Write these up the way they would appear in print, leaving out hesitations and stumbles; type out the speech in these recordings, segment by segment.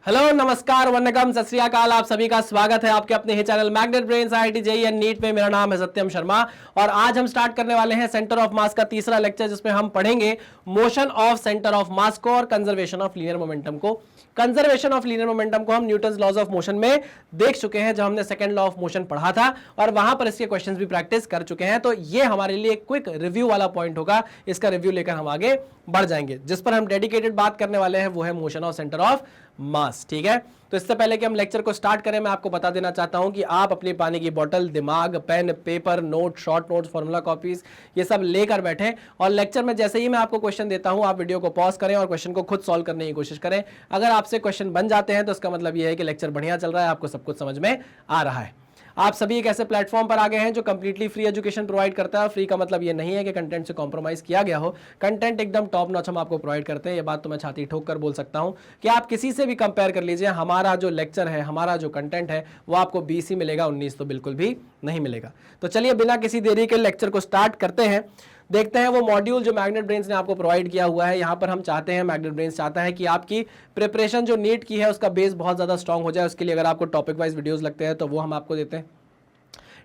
Hello, नमस्कार, वन्नकम, सत श्री अकाल। आप सभी का स्वागत है आपके अपने ही channel Magnet Brains IIT JEE and NEET में। मेरा नाम है सत्यम शर्मा और आज हम स्टार्ट करने वाले हैं सेंटर ऑफ मास का तीसरा लेक्चर, जिसमें हम पढ़ेंगे मोशन ऑफ सेंटर ऑफ मास को और कंजर्वेशन ऑफ लीनियर मोमेंटम को। कंजर्वेशन ऑफ लीनियर मोमेंटम को हम न्यूटन्स लॉज ऑफ मोशन में देख चुके हैं, जब हमने सेकंड लॉ ऑफ मोशन पढ़ा था और वहां पर इसके क्वेश्चंस भी प्रैक्टिस कर चुके हैं। तो ये हमारे लिए क्विक रिव्यू वाला पॉइंट होगा। इसका रिव्यू लेकर हम आगे बढ़ जाएंगे। जिस पर हम डेडिकेटेड बात करने वाले हैं वो है मोशन ऑफ सेंटर ऑफ मास। ठीक है, तो इससे पहले कि हम लेक्चर को स्टार्ट करें, मैं आपको बता देना चाहता हूं कि आप अपनी पानी की बोतल, दिमाग, pen, paper, note, short notes, formula copies ये सब लेकर बैठें और लेक्चर में जैसे ही मैं आपको क्वेश्चन देता हूं, आप वीडियो को पॉज करें और क्वेश्चन को खुद सॉल्व करने की कोशिश करें। अगर आपसे क्वेश्चन बन जाते हैं तो इसका मतलब यह है कि लेक्चर बढ़िया चल रहा है, आपको सब कुछ समझ में आ रहा है। आप सभी एक ऐसे प्लेटफॉर्म पर आ गए हैं जो कंप्लीटली फ्री एजुकेशन प्रोवाइड करता है। फ्री का मतलब ये नहीं है कि कंटेंट से कॉम्प्रोमाइज किया गया हो। कंटेंट एकदम टॉप नॉच हम आपको प्रोवाइड करते हैं। ये बात तो मैं छाती ठोक कर बोल सकता हूं कि आप किसी से भी कंपेयर कर लीजिए, हमारा जो लेक्चर है, हमारा जो कंटेंट है वो आपको 20 ही मिलेगा, 19 तो बिल्कुल भी नहीं मिलेगा। तो चलिए बिना किसी देरी के लेक्चर को स्टार्ट करते हैं। देखते हैं वो मॉड्यूल जो मैग्नेट ब्रेन्स ने आपको प्रोवाइड किया हुआ है। यहाँ पर हम चाहते हैं, मैग्नेट ब्रेन्स चाहता है कि आपकी प्रिपरेशन जो नीट की है उसका बेस बहुत ज़्यादा स्ट्रांग हो जाए। उसके लिए अगर आपको टॉपिक वाइज वीडियोज़ लगते हैं तो वो हम आपको देते हैं।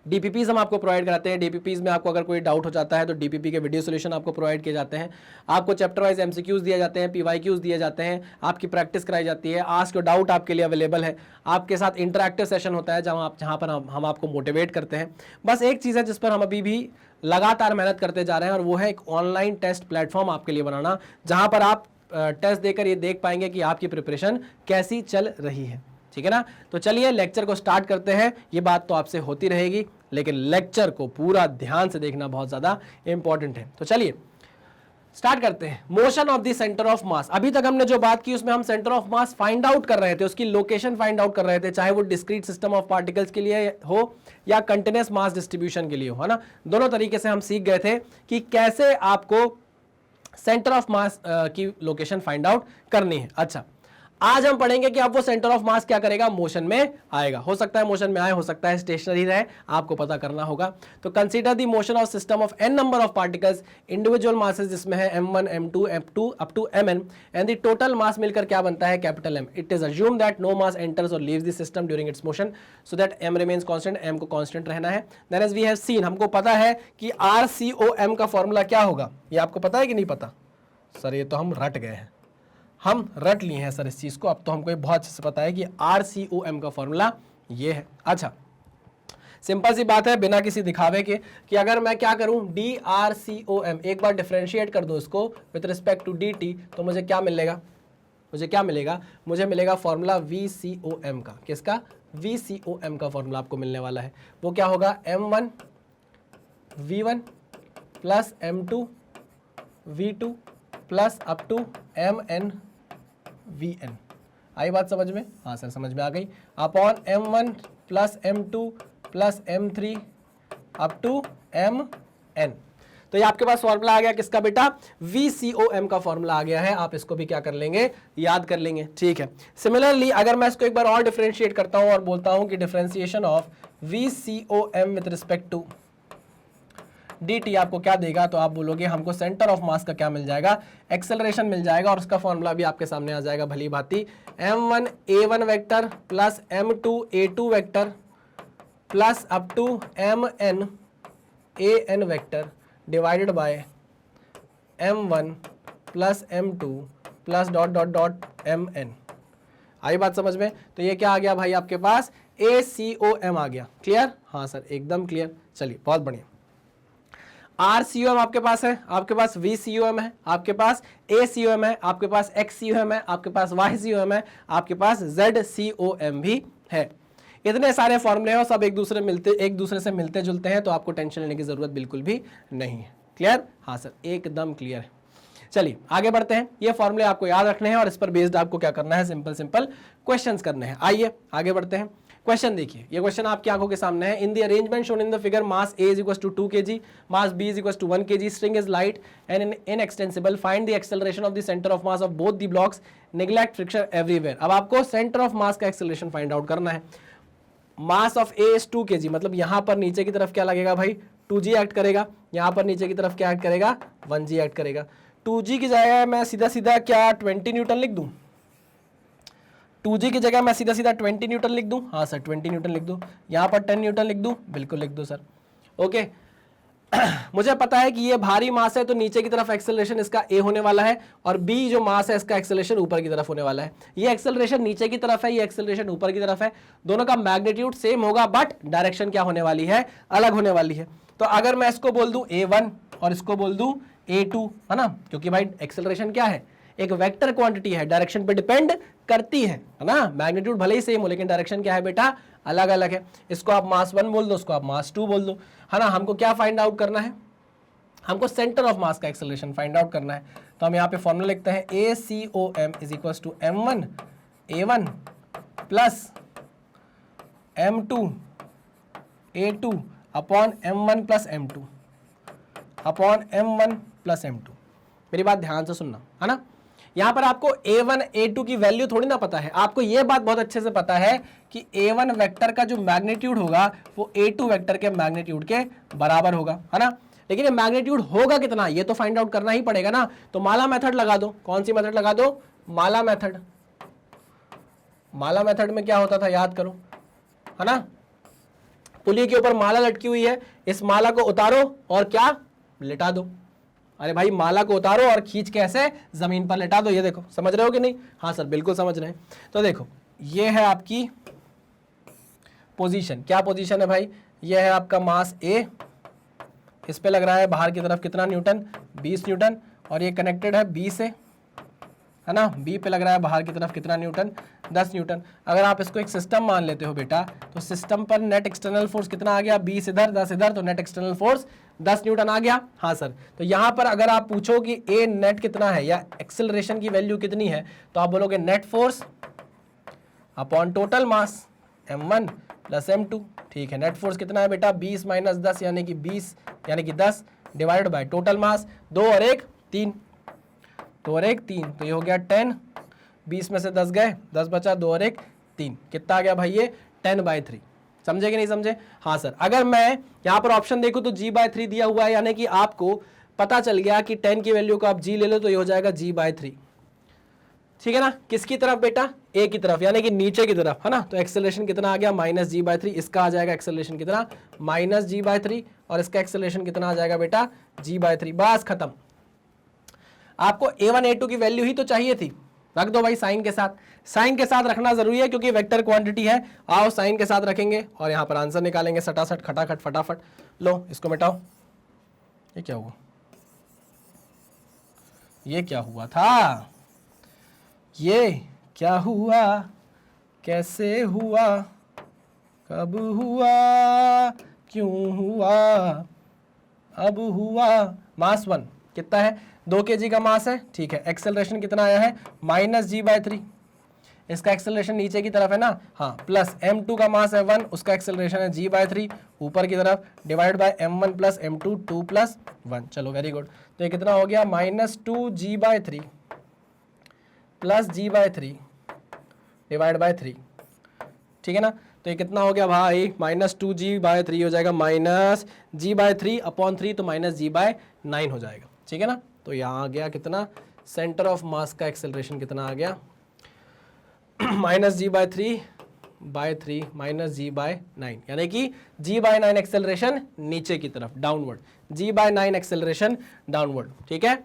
डीपीपीज हम आपको प्रोवाइड कराते हैं। डीपीपीज में आपको अगर कोई डाउट हो जाता है तो डीपीपी के वीडियो सोल्यूशन आपको प्रोवाइड किए जाते हैं। आपको चैप्टर वाइज एमसीक्यूज दिए जाते हैं, पीवाईक्यूज दिए जाते हैं, आपकी प्रैक्टिस कराई जाती है। आस्क योर डाउट आपके लिए अवेलेबल है। आपके साथ इंटरैक्टिव सेशन होता है जहाँ पर हम आपको मोटिवेट करते हैं। बस एक चीज़ है जिस पर हम अभी भी लगातार मेहनत करते जा रहे हैं और वो है एक ऑनलाइन टेस्ट प्लेटफॉर्म आपके लिए बनाना, जहाँ पर आप टेस्ट देकर ये देख पाएंगे कि आपकी प्रिपरेशन कैसी चल रही है। ठीक है ना, तो चलिए लेक्चर को स्टार्ट करते हैं। ये बात तो आपसे होती रहेगी, लेकिन लेक्चर को पूरा ध्यान से देखना बहुत ज्यादा इंपॉर्टेंट है। तो चलिए स्टार्ट करते हैं। Motion of the centre of मास। अभी तक हमने जो बात की उसमें हम centre of mass find out कर रहे थे, उसकी लोकेशन फाइंड आउट कर रहे थे, चाहे वो डिस्क्रीट सिस्टम ऑफ पार्टिकल्स के लिए हो या कंटिन्यूअस मास डिस्ट्रीब्यूशन के लिए हो, है ना। दोनों तरीके से हम सीख गए थे कि कैसे आपको सेंटर ऑफ मास की लोकेशन फाइंड आउट करनी है। अच्छा, आज हम पढ़ेंगे कि अब वो सेंटर ऑफ मास क्या करेगा, मोशन में आएगा। हो सकता है मोशन में आए, हो सकता है स्टेशनरी रहे, आपको पता करना होगा। तो consider the motion of system of n number of particles, individual masses जिसमें है m1 m2 m2 up to mn, and the total mass मिलकर क्या बनता है, capital M। It is assume that no mass enters और leaves the system during its motion so that m remains constant, m को constant रहना है। Then as we have seen, हमको पता है कि RCOM का फॉर्मूला क्या होगा। ये आपको पता है कि नहीं पता? सर ये तो हम रट गए हैं, हम रट लिए हैं सर इस चीज को। अब तो हमको बहुत अच्छे से पता है कि RCOM का फॉर्मूला ये है। अच्छा, सिंपल सी बात है, बिना किसी दिखावे के, कि अगर मैं क्या करूं, DRCOM एक बार डिफरेंशिएट कर दूं इसको विद रिस्पेक्ट टू DT, तो मुझे क्या मिलेगा, मुझे मिलेगा फॉर्मूला VCOM का। किसका? VCOM का फॉर्मूला आपको मिलने वाला है। वो क्या होगा, M1 V1 plus M2 V2 plus up to MN VN। आई बात समझ में? हाँ सर समझ में आ गई। Upon M1 plus M2 plus M3 up to MN। तो ये आपके पास फॉर्मूला आ गया किसका बेटा, VCOM का फॉर्मूला आ गया है। आप इसको भी क्या कर लेंगे, याद कर लेंगे। ठीक है, सिमिलरली अगर मैं इसको एक बार और डिफरेंशिएट करता हूं और बोलता हूं कि differentiation of VCOM with respect to DT आपको क्या देगा, तो आप बोलोगे हमको सेंटर ऑफ मास का क्या मिल जाएगा, एक्सेलरेशन मिल जाएगा। और उसका फॉर्मूला भी आपके सामने आ जाएगा भली भांति, M1 A1 vector plus M2 A2 vector plus up to MN AN vector divided by M1 plus M2 plus dot dot dot MN। आई बात समझ में? तो ये क्या आ गया भाई आपके पास, ACOM आ गया। क्लियर? हाँ सर एकदम क्लियर। चलिए बहुत बढ़िया। RCOM आपके पास है, आपके पास VCOM है, आपके पास ACOM है, आपके पास XCOM है, आपके पास YCOM है, आपके पास ZCOM भी है। इतने सारे फॉर्मूले हैं और सब एक दूसरे से मिलते जुलते हैं, तो आपको टेंशन लेने की जरूरत बिल्कुल भी नहीं है। क्लियर? हाँ सर एकदम क्लियर है। चलिए आगे बढ़ते हैं। ये फॉर्मूले आपको याद रखने हैं और इस पर बेस्ड आपको क्या करना है, सिंपल क्वेश्चंस करने हैं। आइए आगे बढ़ते हैं। क्वेश्चन देखिए, ये क्वेश्चन आपकी आंखों के सामने है। In the arrangement shown in the figure, mass A is equals to 2 kg, mass B is equals to 1 kg, string is light and inextensible, find the acceleration of the center of mass of both the blocks, neglect friction everywhere। अब आपको centre of mass का acceleration find out करना है। Mass of A is 2 kg, मतलब यहां पर नीचे की तरफ क्या लगेगा भाई, 2g एक्ट करेगा। यहां पर नीचे की तरफ क्या एक्ट करेगा, 1g एक्ट करेगा। 2g की जगह मैं सीधा क्या 20 न्यूटन लिख दूं, 2g की जगह मैं सीधा सीधा 20 न्यूटन लिख दूं, हाँ सर 20 न्यूटन लिख दूं, यहाँ पर 10 न्यूटन लिख दूं, बिल्कुल लिख दूं सर, ओके। मुझे पता है कि ये भारी मास है तो नीचे की तरफ एक्सेलरेशन इसका a होने वाला है, और b जो मास है इसका एक्सेलरेशन ऊपर की तरफ होने वाला है। ये एक्सेलरेशन नीचे की तरफ है, ये एक्सेलरेशन ऊपर की तरफ है, दोनों का मैग्नीट्यूड सेम होगा बट डायरेक्शन क्या होने वाली है, अलग होने वाली है। तो अगर मैं इसको बोल दूं a1 और इसको बोल दूं a2, है ना, क्योंकि भाई एक्सेलरेशन क्या है, एक वेक्टर क्वांटिटी है, डायरेक्शन पे डिपेंड करती है ना, मैग्नीट्यूड भले ही सेम हो लेकिन डायरेक्शन क्या है बेटा, अलग अलग है। इसको आप मास 1 बोल दो, उसको आप मास 2 बोल दो, है ना। हमको क्या फाइंड आउट करना है, हमको सेंटर ऑफ मास का एक्सेलरेशन फाइंड आउट करना है। तो हम यहाँ पे फॉर्मूला लिखते हैं ACOM is equal to M1 A1 plus M2 A2 upon M1 plus M2 upon M1 plus M2। मेरी बात ध्यान से सुनना, है ना। यहाँ पर आपको A1 A2 की वैल्यू थोड़ी ना पता है, आपको ये बात बहुत अच्छे से पता है कि A1 वेक्टर का जो मैग्नीट्यूड होगा वो A2 वेक्टर के मैग्नीट्यूड के बराबर होगा, है ना। लेकिन ये मैग्नीट्यूड होगा कितना ये तो फाइंड आउट करना ही पड़ेगा ना। तो माला मेथड लगा दो, कौन सी मेथड लगा दो, माला मेथड। माला मेथड में क्या होता था याद करो, है ना, पुली के ऊपर माला लटकी हुई है, इस माला को उतारो और क्या लिटा दो। अरे भाई माला को उतारो और खींच के ऐसे जमीन पर लेटा दो। ये देखो, समझ रहे हो कि नहीं, हाँ सर बिल्कुल समझ रहे हैं। तो देखो ये है आपकी पोजीशन, क्या पोजीशन है भाई, ये है आपका मास A, इस पे लग रहा है बाहर की तरफ कितना न्यूटन, 20 न्यूटन, और ये कनेक्टेड है B से, है ना, B पे लग रहा है बाहर की तरफ कितना न्यूटन, 10 न्यूटन। अगर आप इसको एक सिस्टम मान लेते हो बेटा तो सिस्टम पर नेट एक्सटर्नल फोर्स कितना आ गया, 20 इधर 10 इधर, तो नेट एक्सटर्नल फोर्स 10 न्यूटन आ गया। हाँ सर, तो यहाँ पर अगर आप पूछो कि ए नेट कितना है या एक्सेलरेशन की वैल्यू कितनी है, तो आप बोलोगे net force upon total mass m1 plus m2। ठीक है, नेट फोर्स कितना है बेटा, 20 माइनस 10 यानी कि 20 यानी कि 10 डिवाइडेड बाय टोटल मास, 2 और 1 3, 2 और 1 3, तो ये हो गया 10, 20 में से 10 गए, 10 बचा, 2 और 1 3, कितना आ गया भाई ये 10/3। समझे कि नहीं समझे, हाँ सर। अगर मैं यहाँ पर ऑप्शन देखूँ तो g/3 दिया हुआ है, यानी कि आपको पता चल गया कि 10 की वैल्यू को आप g ले लो तो ये हो जाएगा g/3, ठीक है ना। किसकी तरफ बेटा, a की तरफ, यानी कि नीचे की तरफ, है ना। तो एक्सेलरेशन कितना आ गया माइनस g/3, इसका आ जाएगा एक्सेलरेशन कितना माइनस g/3, और इसका एक्सेलरेशन कितना आ जाएगा बेटा g/3। बस खत्म। आपको a1 a2 की वैल्यू ही तो चाहिए थी, रख दो भाई साइन के साथ। साइन के साथ रखना जरूरी है क्योंकि वेक्टर क्वांटिटी है। आओ साइन के साथ रखेंगे और यहाँ पर आंसर निकालेंगे सटासट खटाखट फटाफट। लो इसको मिटाओ, ये क्या हुआ, ये क्या हुआ था, ये क्या हुआ, कैसे हुआ, कब हुआ, क्यों हुआ, अब हुआ। मास 1 कितना है, 2 kg का मास है, ठीक है। एक्सेलरेशन कितना आया है माइनस g/3, इसका एक्सेलरेशन नीचे की तरफ है ना, हाँ, प्लस m2 का मास है 1, उसका एक्सेलरेशन है g/3 ऊपर की तरफ, divide by m1 plus m2 2 plus 1। चलो वेरी गुड। तो ये कितना हो गया minus 2g/3 plus g/3 divide by 3, ठीक है ना। तो ये कितना हो गया भाई माइनस 2g/3 हो जाएगा माइनस g/3 अपॉन 3, तो माइनस g/9 हो जाएगा, ठीक है ना। तो यहाँ आ गया कितना, सेंटर ऑफ मास का एक्सेलरेशन कितना आ गया माइनस g/3 माइनस g/9, यानी कि g/9 एक्सेलरेशन नीचे की तरफ डाउनवर्ड, g/9 एक्सेलरेशन डाउनवर्ड, ठीक है।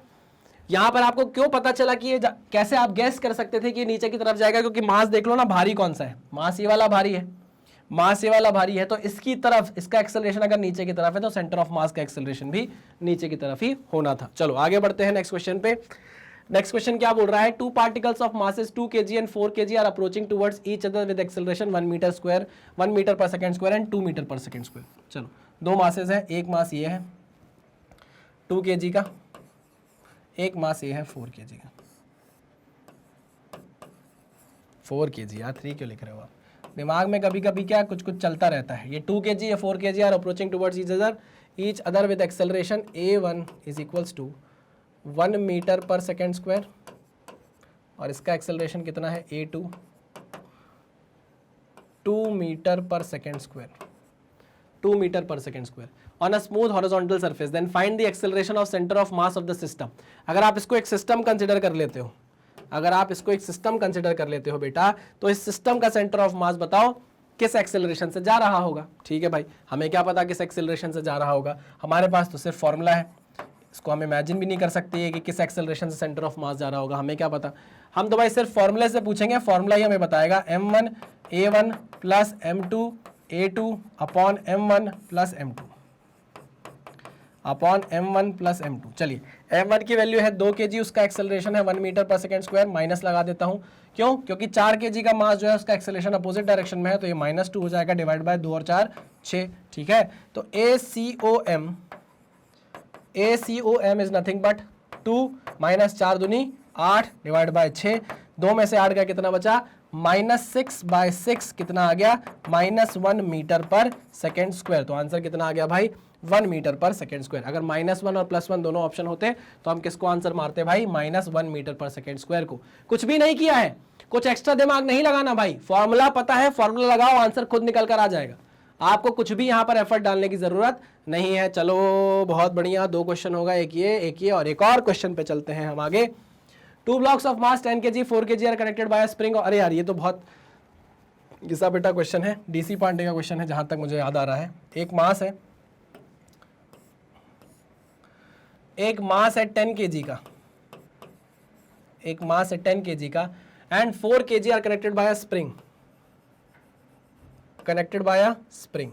यहाँ पर आपको क्यों पता चला कि ये कैसे आप गैस कर सकते थे कि नीचे की तरफ जाएगा, क्योंकि मास देख लो ना, भारी कौन सा है, मास ये वाला भारी है, मास ये वाला भारी है, तो इसकी तरफ इसका एक्सेलरेशन अगर नीचे की तरफ है तो सेंटर ऑफ मास का एक्सेलरेशन भी नीचे की तरफ ही होना था। चलो आगे बढ़ते हैं नेक्स्ट क्वेश्चन पे। नेक्स्ट क्वेश्चन क्या बोल रहा है, 2 particles of masses 2 kg and 4 kg are approaching towards each other with acceleration 1 metre per second square and 2 metre per second square. चलो 2 मासेस है, एक मास ये है 2 kg का, एक मास ये है 4 kg का। 4 kg यार 3 क्यों लिख रहे हो आप, दिमाग में कभी कभी क्या कुछ कुछ चलता रहता है। ये 2 kg या 4 kg are approaching towards each other with acceleration a1 is equals to 1 metre per second square, और इसका एक्सेलरेशन कितना है a2 2 metre per second square, 2 metre per second square on a smooth horizontal surface, then find the acceleration of centre of mass of the system. अगर आप इसको एक system consider कर लेते हो, अगर आप इसको एक सिस्टम कंसिडर कर लेते हो बेटा, तो इस सिस्टम का सेंटर ऑफ मास बताओ किस एक्सेलरेशन से जा रहा होगा। ठीक है भाई, हमें क्या पता किस एक्सेलरेशन से जा रहा होगा, हमारे पास तो सिर्फ फॉर्मूला है, इसको हम इमेजिन भी नहीं कर सकते है कि किस एक्सेलरेशन से सेंटर ऑफ मास जा रहा होगा, हमें क्या पता। हम तो भाई सिर्फ फॉर्मूले से पूछेंगे, फॉर्मूला ही हमें बताएगा m1a1 plus m2a2 upon m1 plus m2 upon m1 plus m2। चलिए m1 की वैल्यू है 2 kg, उसका एक्सेलरेशन है 1 metre per second square, minus लगा देता हूं, क्यों? क्योंकि 4 kg का मास जो है उसका एक्सेलरेशन अपोजिट डायरेक्शन में है, तो ये -2 हो जाएगा, डिवाइड बाय 2 और 4 6। ठीक है, तो ACOM is nothing but 2 minus 4 दूनी 8 डिवाइड बाय 6, 2 में से 8 का कितना बचा? -6/6 कितना आ गया? -1 मीटर पर सेकेंड स्क्वायर। तो आंसर कितना आ गया भाई? 1 मीटर पर सेकेंड स्क्वायर। अगर -1 और +1 दोनों ऑप्शन होते तो हम किसको आंसर मारते भाई? -1 मीटर पर सेकेंड स्क्वायर को। कुछ भी नहीं किया है, कुछ एक्स्ट्रा दिमाग नहीं लगाना भाई, फॉर्मूला पता है, फॉर्मूला लगाओ, आंसर खुद निकल कर आ जाएगा, आपको कुछ भी यहाँ पर एफर्ट डालने की जरूरत नहीं है। चलो बहुत बढ़िया, 2 क्वेश्चन होगा, एक ये और एक और क्वेश्चन पे चलते हैं हम आगे। 2 blocks of mass 10 kg 4 kg are connected by a spring। अरे यार ये तो बहुत घिसा बेटा क्वेश्चन है, डीसी पांडे का क्वेश्चन है जहां तक मुझे याद आ रहा है। एक मास है 10 kg का, एक मास है 10 kg का and 4 kg are connected by a spring, connected by a spring.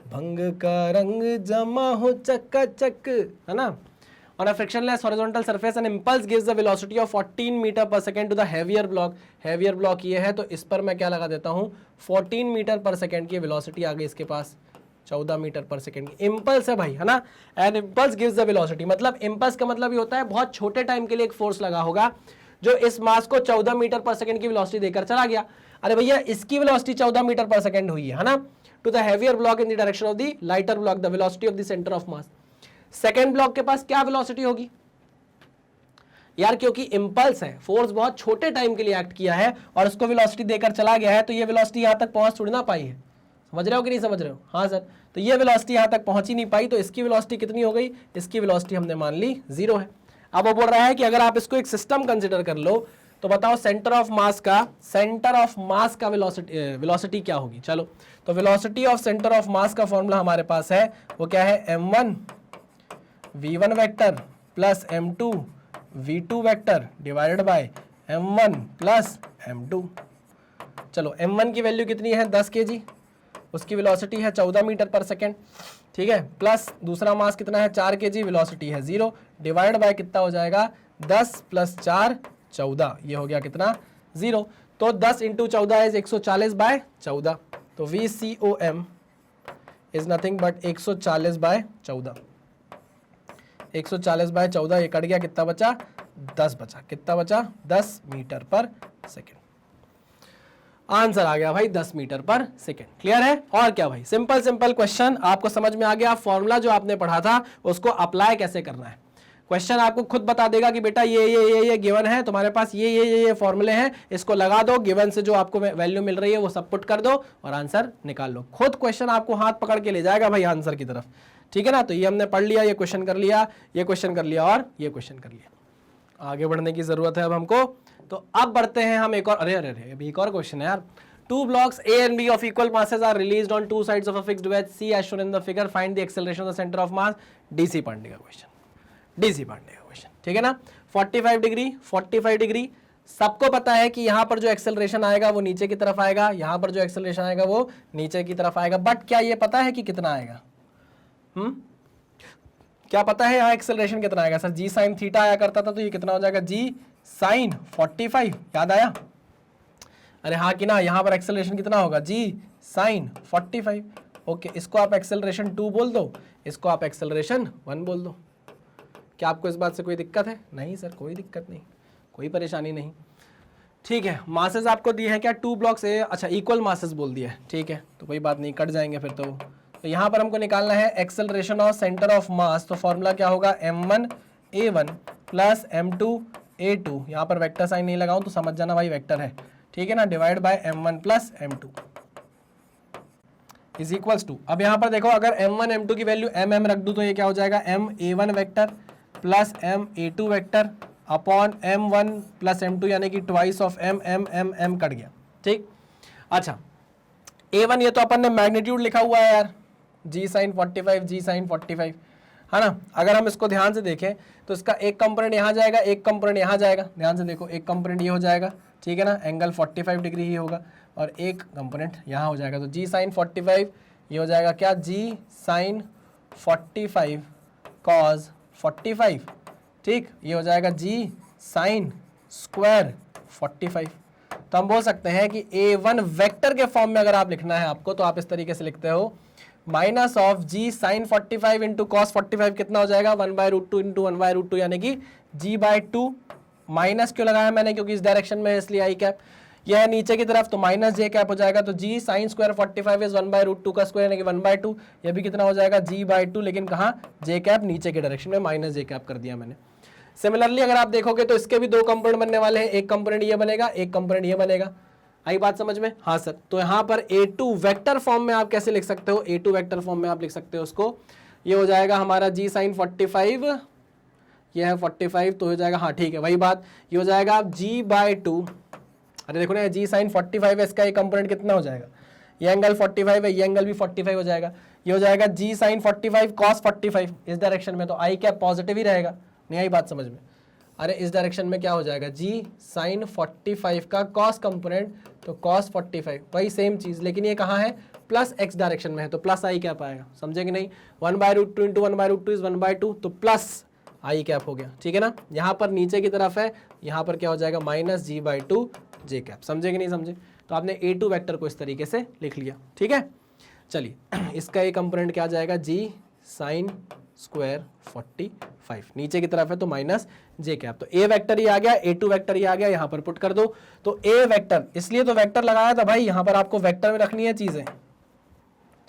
भंग का रंग जमा हो चकाचक, है ना। On a frictionless horizontal surface, an impulse gives the velocity of 14 metre per second to the heavier block. Heavier block ये है, तो इस पर मैं क्या लगा देता हूँ? 14 मीटर पर सेकेंड की वेलोसिटी आ गई इसके पास, 14 मीटर पर सेकेंड की इम्पल्स है भाई, है ना। An impulse gives the velocity, मतलब इम्पल्स का मतलब ये होता है बहुत छोटे टाइम के लिए एक फोर्स लगा होगा जो इस मास को 14 मीटर पर सेकेंड की वेलोसिटी देकर चला गया। अरे भैया इसकी वेलोसिटी 14 मीटर पर सेकेंड हुई है ना। To the heavier block in the direction of the lighter block, the velocity of the centre of mass. Second block के पास क्या वेलोसिटी होगी यार? क्योंकि इंपल्स है, फोर्स बहुत छोटे टाइम के लिए एक्ट किया है और उसको वेलोसिटी देकर चला गया है, तो ये वेलोसिटी यहां तक पहुंच थोड़ी ना पाई है। समझ रहे हो कि नहीं समझ रहे हो? हाँ सर, तो ये वेलोसिटी यहां तक पहुंच ही नहीं पाई, तो इसकी वेलोसिटी कितनी हो गई? इसकी वेलोसिटी हमने मान ली 0 है। अब वो बोल रहा है कि अगर आप इसको एक सिस्टम कंसिडर कर लो तो बताओ सेंटर ऑफ मास का वेलोसिटी क्या होगी? चलो, तो velocity of centre of mass का फॉर्मूला हमारे पास है, वो क्या है? m1 v1 vector plus m2 v2 vector divided by m1 plus m2। चलो m1 की वैल्यू कितनी है? 10 kg, उसकी वेलोसिटी है 14 मीटर पर सेकेंड, ठीक है, प्लस दूसरा मास कितना है? 4 kg, वेलोसिटी है 0, डिवाइड बाय कितना हो जाएगा? 10 + 4 14, ये हो गया कितना? 0। तो 10 × 14 इज 140/14, तो VCOM इज नथिंग बट 140/14। 140/14 ये कट गया, कितना बचा? 10 बचा। कितना बचा? 10 मीटर पर सेकेंड। आंसर आ गया भाई 10 मीटर पर सेकेंड। क्लियर है? और क्या भाई, सिंपल क्वेश्चन आपको समझ में आ गया। फॉर्मूला जो आपने पढ़ा था उसको अप्लाई कैसे करना है, क्वेश्चन आपको खुद बता देगा कि बेटा ये गिवन है, तुम्हारे पास ये फॉर्मूले हैं, इसको लगा दो, गिवन से जो आपको वैल्यू मिल रही है वो सब पुट कर दो और आंसर निकाल लो। खुद क्वेश्चन आपको हाथ पकड़ के ले जाएगा भाई आंसर की तरफ। ठीक है ना। तो ये हमने पढ़ लिया, ये क्वेश्चन कर लिया, ये क्वेश्चन कर लिया और ये क्वेश्चन कर लिया। आगे बढ़ने की जरूरत है अब हमको। तो अब बढ़ते हैं हम एक और, अरे अभी एक और क्वेश्चन है यार। 2 blocks A and B of equal masses are released on 2 sides of a fixed wedge C as shown in the figure. Find the acceleration of the center of mass। DC Pandey का question, DC Pandey का question, ठीक है ना। 45 degree, सबको पता है कि यहां पर जो एक्सेलरेशन आएगा वो नीचे की तरफ आएगा, यहां पर जो एक्सेलरेशन आएगा वो नीचे की तरफ आएगा। बट क्या ये पता है कि कितना आएगा? क्या पता है यहाँ एक्सेलरेशन कितना आएगा? सर जी साइन थीटा आया करता था, तो ये कितना हो जाएगा? जी साइन 45, याद आया? अरे हाँ कि ना, यहाँ पर एक्सेलरेशन कितना होगा? जी साइन 45। ओके, इसको आप एक्सेलरेशन 2 बोल दो, इसको आप एक्सेलरेशन 1 बोल दो। क्या आपको इस बात से कोई दिक्कत है? नहीं सर, कोई दिक्कत नहीं, कोई परेशानी नहीं। ठीक है, मासेस आपको दिए हैं क्या? 2 blocks ए, अच्छा इक्वल मासेस बोल दिया है, ठीक है, तो कोई बात नहीं, कट जाएंगे फिर तो यहाँ पर हमको निकालना है एक्सेलरेशन ऑफ सेंटर ऑफ मास। तो फॉर्मूला क्या होगा? m1a1 प्लस m2a2, यहाँ पर वेक्टर साइन नहीं लगाऊं तो समझ जाना भाई वेक्टर है, ठीक है ना, divide by m1 plus m2 is equals to. अब यहाँ पर देखो, अगर m1 m2 की वैल्यू mm रख दूं तो ये क्या हो जाएगा? ma1 vector plus ma2 vector upon m1 plus m2 यानी कि ट्वाइस ऑफ m कट गया। ठीक, अच्छा a1 ये तो अपन ने मैग्नीट्यूड लिखा हुआ है यार, g sin 45 g sin 45 है ना। अगर हम इसको ध्यान से देखें तो इसका एक कंपोनेंट यहाँ जाएगा, एक कंपोनेंट यहाँ जाएगा। ध्यान से देखो, एक कंपोनेंट ये हो जाएगा, ठीक है ना, एंगल 45 डिग्री ही होगा, और एक कंपोनेंट यहाँ हो जाएगा। तो g sin 45 ये हो जाएगा क्या, g sin 45 cos 45, ठीक, ये हो जाएगा g sin स्क्वायर 45। तो हम बोल सकते हैं कि a1 वेक्टर के फॉर्म में अगर आप लिखना है आपको, तो आप इस तरीके से लिखते हो, minus of g sin 45 into cos 45 कितना हो जाएगा, 1/√2 इंटू 1/√2 यानी कि g/2। माइनस क्यों लगाया मैंने, क्योंकि इस डायरेक्शन में है इसलिए आई कैप, यह है नीचे की तरफ तो माइनस जे कैप हो जाएगा। तो g sin स्क्वायर 45 इज 1/√2 का स्क्वायर यानी कि 1/2, यह भी कितना हो जाएगा, g/2, लेकिन कहाँ, जे कैप नीचे के डायरेक्शन में, माइनस जे कैप कर दिया मैंने। सिमिलरली अगर आप देखोगे तो इसके भी दो कंपोनेंट बनने वाले हैं, एक कंपोनेंट ये बनेगा, एक कंपोनेंट ये बनेगा। आई बात समझ में? हाँ सर। तो यहाँ पर a2 वेक्टर फॉर्म में आप कैसे लिख सकते हो, a2 वेक्टर फॉर्म में आप लिख सकते हो उसको, ये हो जाएगा हमारा g sin 45, ये है 45, तो हो जाएगा, हाँ ठीक है वही बात, ये हो जाएगा g/2। अरे देखो ना, g sin 45 है, इसका एक कंपोनेंट कितना हो जाएगा, ये एंगल 45 है, ये एंगल भी 45 हो जाएगा, ये हो जाएगा g sin 45 cos 45 इस डायरेक्शन में, तो आई कैप पॉजिटिव ही रहेगा। नहीं आई बात समझ में? अरे इस डायरेक्शन में क्या हो जाएगा, g sin 45 का cos कंपोनेंट, तो cos 45 वही सेम चीज, लेकिन ये कहाँ है, प्लस x डायरेक्शन में है, तो प्लस आई कैप आएगा। समझे कि नहीं? 1/√2 इंटू 1/√2 इज 1/2, तो प्लस आई कैप हो गया, ठीक है ना। यहाँ पर नीचे की तरफ है, यहाँ पर क्या हो जाएगा, माइनस g/2 जे कैप। समझे कि नहीं समझे? तो आपने a2 वेक्टर को इस तरीके से लिख लिया, ठीक है। चलिए इसका एक कंपोनेंट क्या आ जाएगा, g sin स्क्वायर 45, नीचे की तरफ है तो माइनस जे कैप। तो a वेक्टर ही आ गया, a2 वेक्टर ही आ गया, यहाँ पर पुट कर दो। तो a वेक्टर, इसलिए तो वेक्टर लगाया था भाई, यहाँ पर आपको वेक्टर में रखनी है चीजें,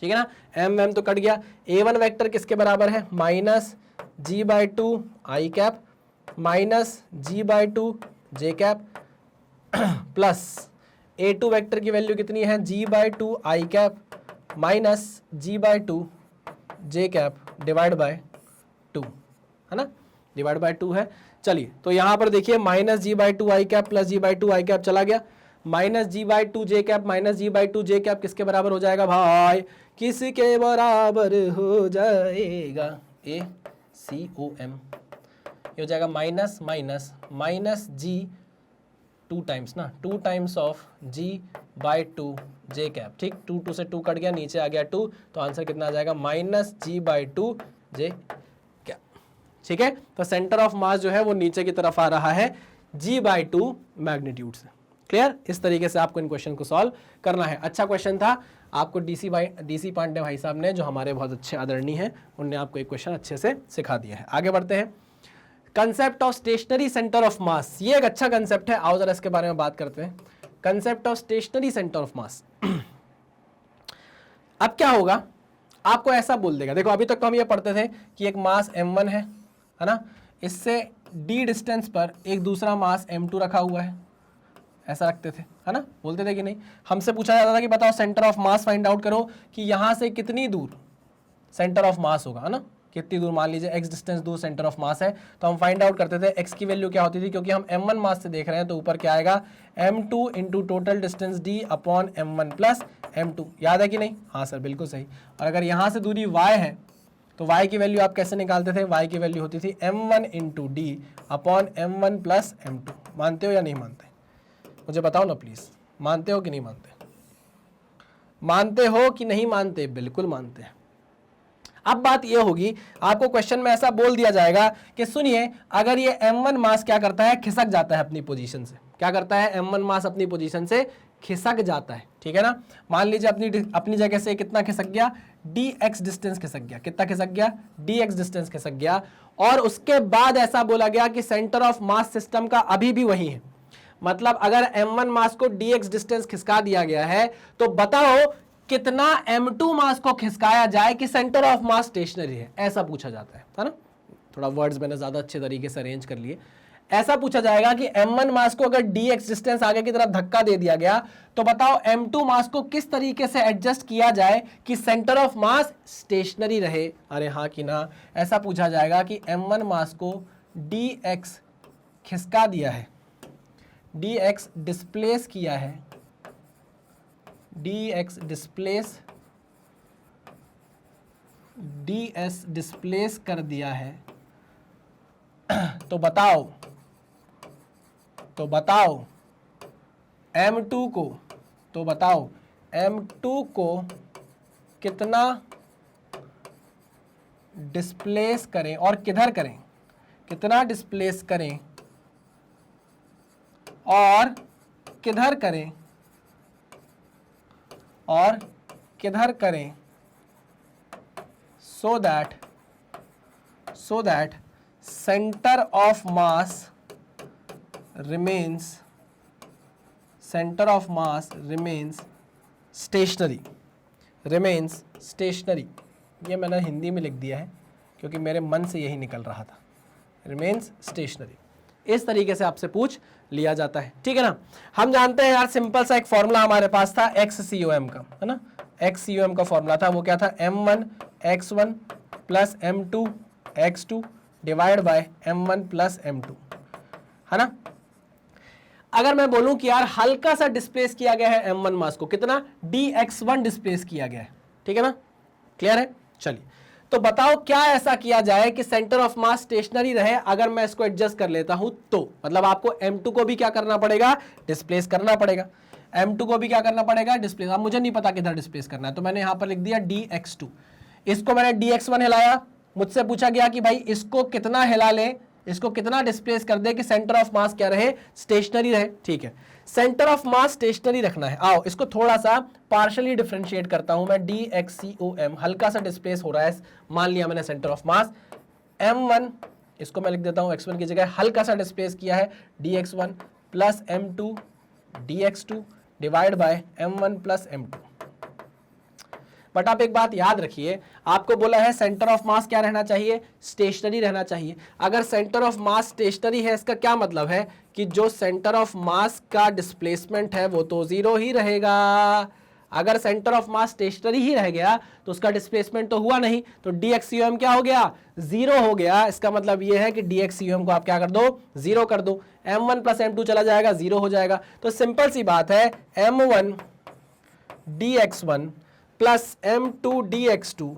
ठीक है ना। m तो कट गया। a1 वेक्टर किसके बराबर है, माइनस g/2 आई कैप माइनस g/2 जे कैप प्लस a2 वेक्टर की वैल्यू कितनी है, g/2 I cap minus g/2 J cap divide by 2, है ना, डिवाइड बाय 2 है। चलिए तो यहां पर देखिए, माइनस g/2 आई कैप प्लस g/2 आई कैप चला गया, माइनस g/2 जे कैप माइनस g/2 जे कैप किसके बराबर हो जाएगा भाई, किसके बराबर हो जाएगा, ACOM, ये हो जाएगा minus minus minus g 2 times ना, 2 times of g/2 J cap, ठीक, 2 से 2 कट गया, नीचे आ गया 2, तो आंसर कितना आ जाएगा, माइनस g/2 जे कैप, ठीक है। तो सेंटर ऑफ मास जो है वो नीचे की तरफ आ रहा है g/2 मैग्नीट्यूड से। क्लियर? इस तरीके से आपको इन क्वेश्चन को सॉल्व करना है। अच्छा क्वेश्चन था, आपको डीसी पांडे भाई साहब ने, जो हमारे बहुत अच्छे आदरणीय हैं, उनने आपको एक क्वेश्चन अच्छे से सिखा दिया है। आगे बढ़ते हैं। Concept of stationary centre of mass, ये एक अच्छा कंसेप्ट है, आओ जरा इसके बारे में बात करते हैं। Concept of stationary centre of mass. अब क्या होगा, आपको ऐसा बोल देगा, देखो अभी तक तो हम ये पढ़ते थे कि एक मास m1 है ना, इससे d डिस्टेंस पर एक दूसरा मास m2 रखा हुआ है, ऐसा रखते थे, है ना, बोलते थे कि नहीं। हमसे पूछा जाता था कि बताओ centre of mass find out करो कि यहां से कितनी दूर सेंटर ऑफ मास होगा, है ना, कितनी दूर, मान लीजिए x डिस्टेंस दूर सेंटर ऑफ मास है, तो हम फाइंड आउट करते थे x की वैल्यू क्या होती थी, क्योंकि हम m1 मास से देख रहे हैं तो ऊपर क्या आएगा, m2 into total distance d upon m1 plus m2। याद है कि नहीं? हाँ सर बिल्कुल सही। और अगर यहाँ से दूरी y है तो y की वैल्यू आप कैसे निकालते थे, y की वैल्यू होती थी m1 into D upon m1 plus m2। मानते हो या नहीं मानते, मुझे बताओ ना प्लीज, मानते हो कि नहीं मानते? मानते हो कि नहीं मानते? बिल्कुल मानते हैं। अब बात यह होगी, आपको क्वेश्चन में ऐसा बोल दिया जाएगा कि सुनिए, अगर ये m1 मास क्या करता है, खिसक जाता है अपनी पोजीशन से। क्या करता है, m1 मास अपनी पोजीशन से खिसक जाता है, ठीक है ना। मान लीजिए अपनी जगह से कितना खिसक गया, dx डिस्टेंस खिसक गया, कितना खिसक गया, dx डिस्टेंस खिसक गया। और उसके बाद ऐसा बोला गया कि सेंटर ऑफ मास सिस्टम का अभी भी वही है। मतलब अगर m1 मास को dx डिस्टेंस खिसका दिया गया है, तो बताओ कितना m2 मास को खिसकाया जाए कि सेंटर ऑफ मास स्टेशनरी है, ऐसा पूछा जाता है ना। थोड़ा वर्ड्स मैंने ज्यादा अच्छे तरीके से अरेंज कर लिए। ऐसा पूछा जाएगा कि m1 मास को अगर dx डिस्टेंस आगे की तरफ धक्का दे दिया गया तो बताओ m2 मास को किस तरीके से एडजस्ट किया जाए कि सेंटर ऑफ मास स्टेशनरी रहे। अरे हाँ कि ना, ऐसा पूछा जाएगा कि m1 मास को dx खिसका दिया है, dx डिस्प्लेस किया है, dx डिस्प्लेस कर दिया है, तो बताओ m2 को कितना डिस्प्लेस करें और किधर करें, कितना डिस्प्लेस करें और किधर करें so that center of mass remains stationary। ये मैंने हिंदी में लिख दिया है क्योंकि मेरे मन से यही निकल रहा था, remains stationary। इस तरीके से आपसे पूछ लिया जाता है, ठीक है ना। हम जानते हैं यार, सिंपल सा एक फॉर्मूला हमारे पास था XCOM का, है ना। XCOM का फॉर्मूला था, वो क्या था, m1 x1 plus m2 x2 divide by m1 plus m2, है ना। अगर मैं बोलूं कि यार हल्का सा डिस्प्लेस किया गया है m1 मास को, कितना, dx1 डिस्प्लेस किया गया है, ठीक है ना, क्लियर है। चलिए तो बताओ क्या ऐसा किया जाए कि सेंटर ऑफ मास स्टेशनरी रहे। अगर मैं इसको एडजस्ट कर लेता हूं तो मतलब आपको m2 को भी क्या करना पड़ेगा, डिस्प्लेस करना पड़ेगा, m2 को भी क्या करना पड़ेगा, डिस्प्लेस। अब मुझे नहीं पता किधर डिस्प्लेस करना है तो मैंने यहां पर लिख दिया dx2। इसको मैंने dx1 हिलाया, मुझसे पूछा गया कि भाई इसको कितना हिला ले, इसको कितना डिस्प्लेस कर दे कि सेंटर ऑफ मास क्या रहे, स्टेशनरी रहे, ठीक है। सेंटर ऑफ मास स्टेशनरी रखना है। आओ इसको थोड़ा सा पार्शियली डिफरेंशिएट करता हूं मैं, dxcom हल्का सा डिस्प्लेस हो रहा है, मान लिया मैंने सेंटर ऑफ मास। m1 इसको मैं लिख देता हूं x1 की जगह, हल्का सा डिस्प्लेस किया है, dx1 plus m2 dx2 divide by m1 plus m2। But आप एक बात याद रखिए, आपको बोला है सेंटर ऑफ मास क्या रहना चाहिए, स्टेशनरी रहना चाहिए। अगर सेंटर ऑफ मास स्टेशनरी है, इसका क्या मतलब है कि जो सेंटर ऑफ मास का डिस्प्लेसमेंट है वो तो जीरो ही रहेगा। अगर सेंटर ऑफ मास स्टेशनरी ही रह गया तो उसका डिस्प्लेसमेंट तो हुआ नहीं, तो dxcom क्या हो गया, जीरो हो गया। इसका मतलब ये है कि dxcom को आप क्या कर दो, जीरो कर दो, m1 प्लस m2 चला जाएगा, जीरो हो जाएगा। तो सिंपल सी बात है, m1 dx1 plus m2 dx2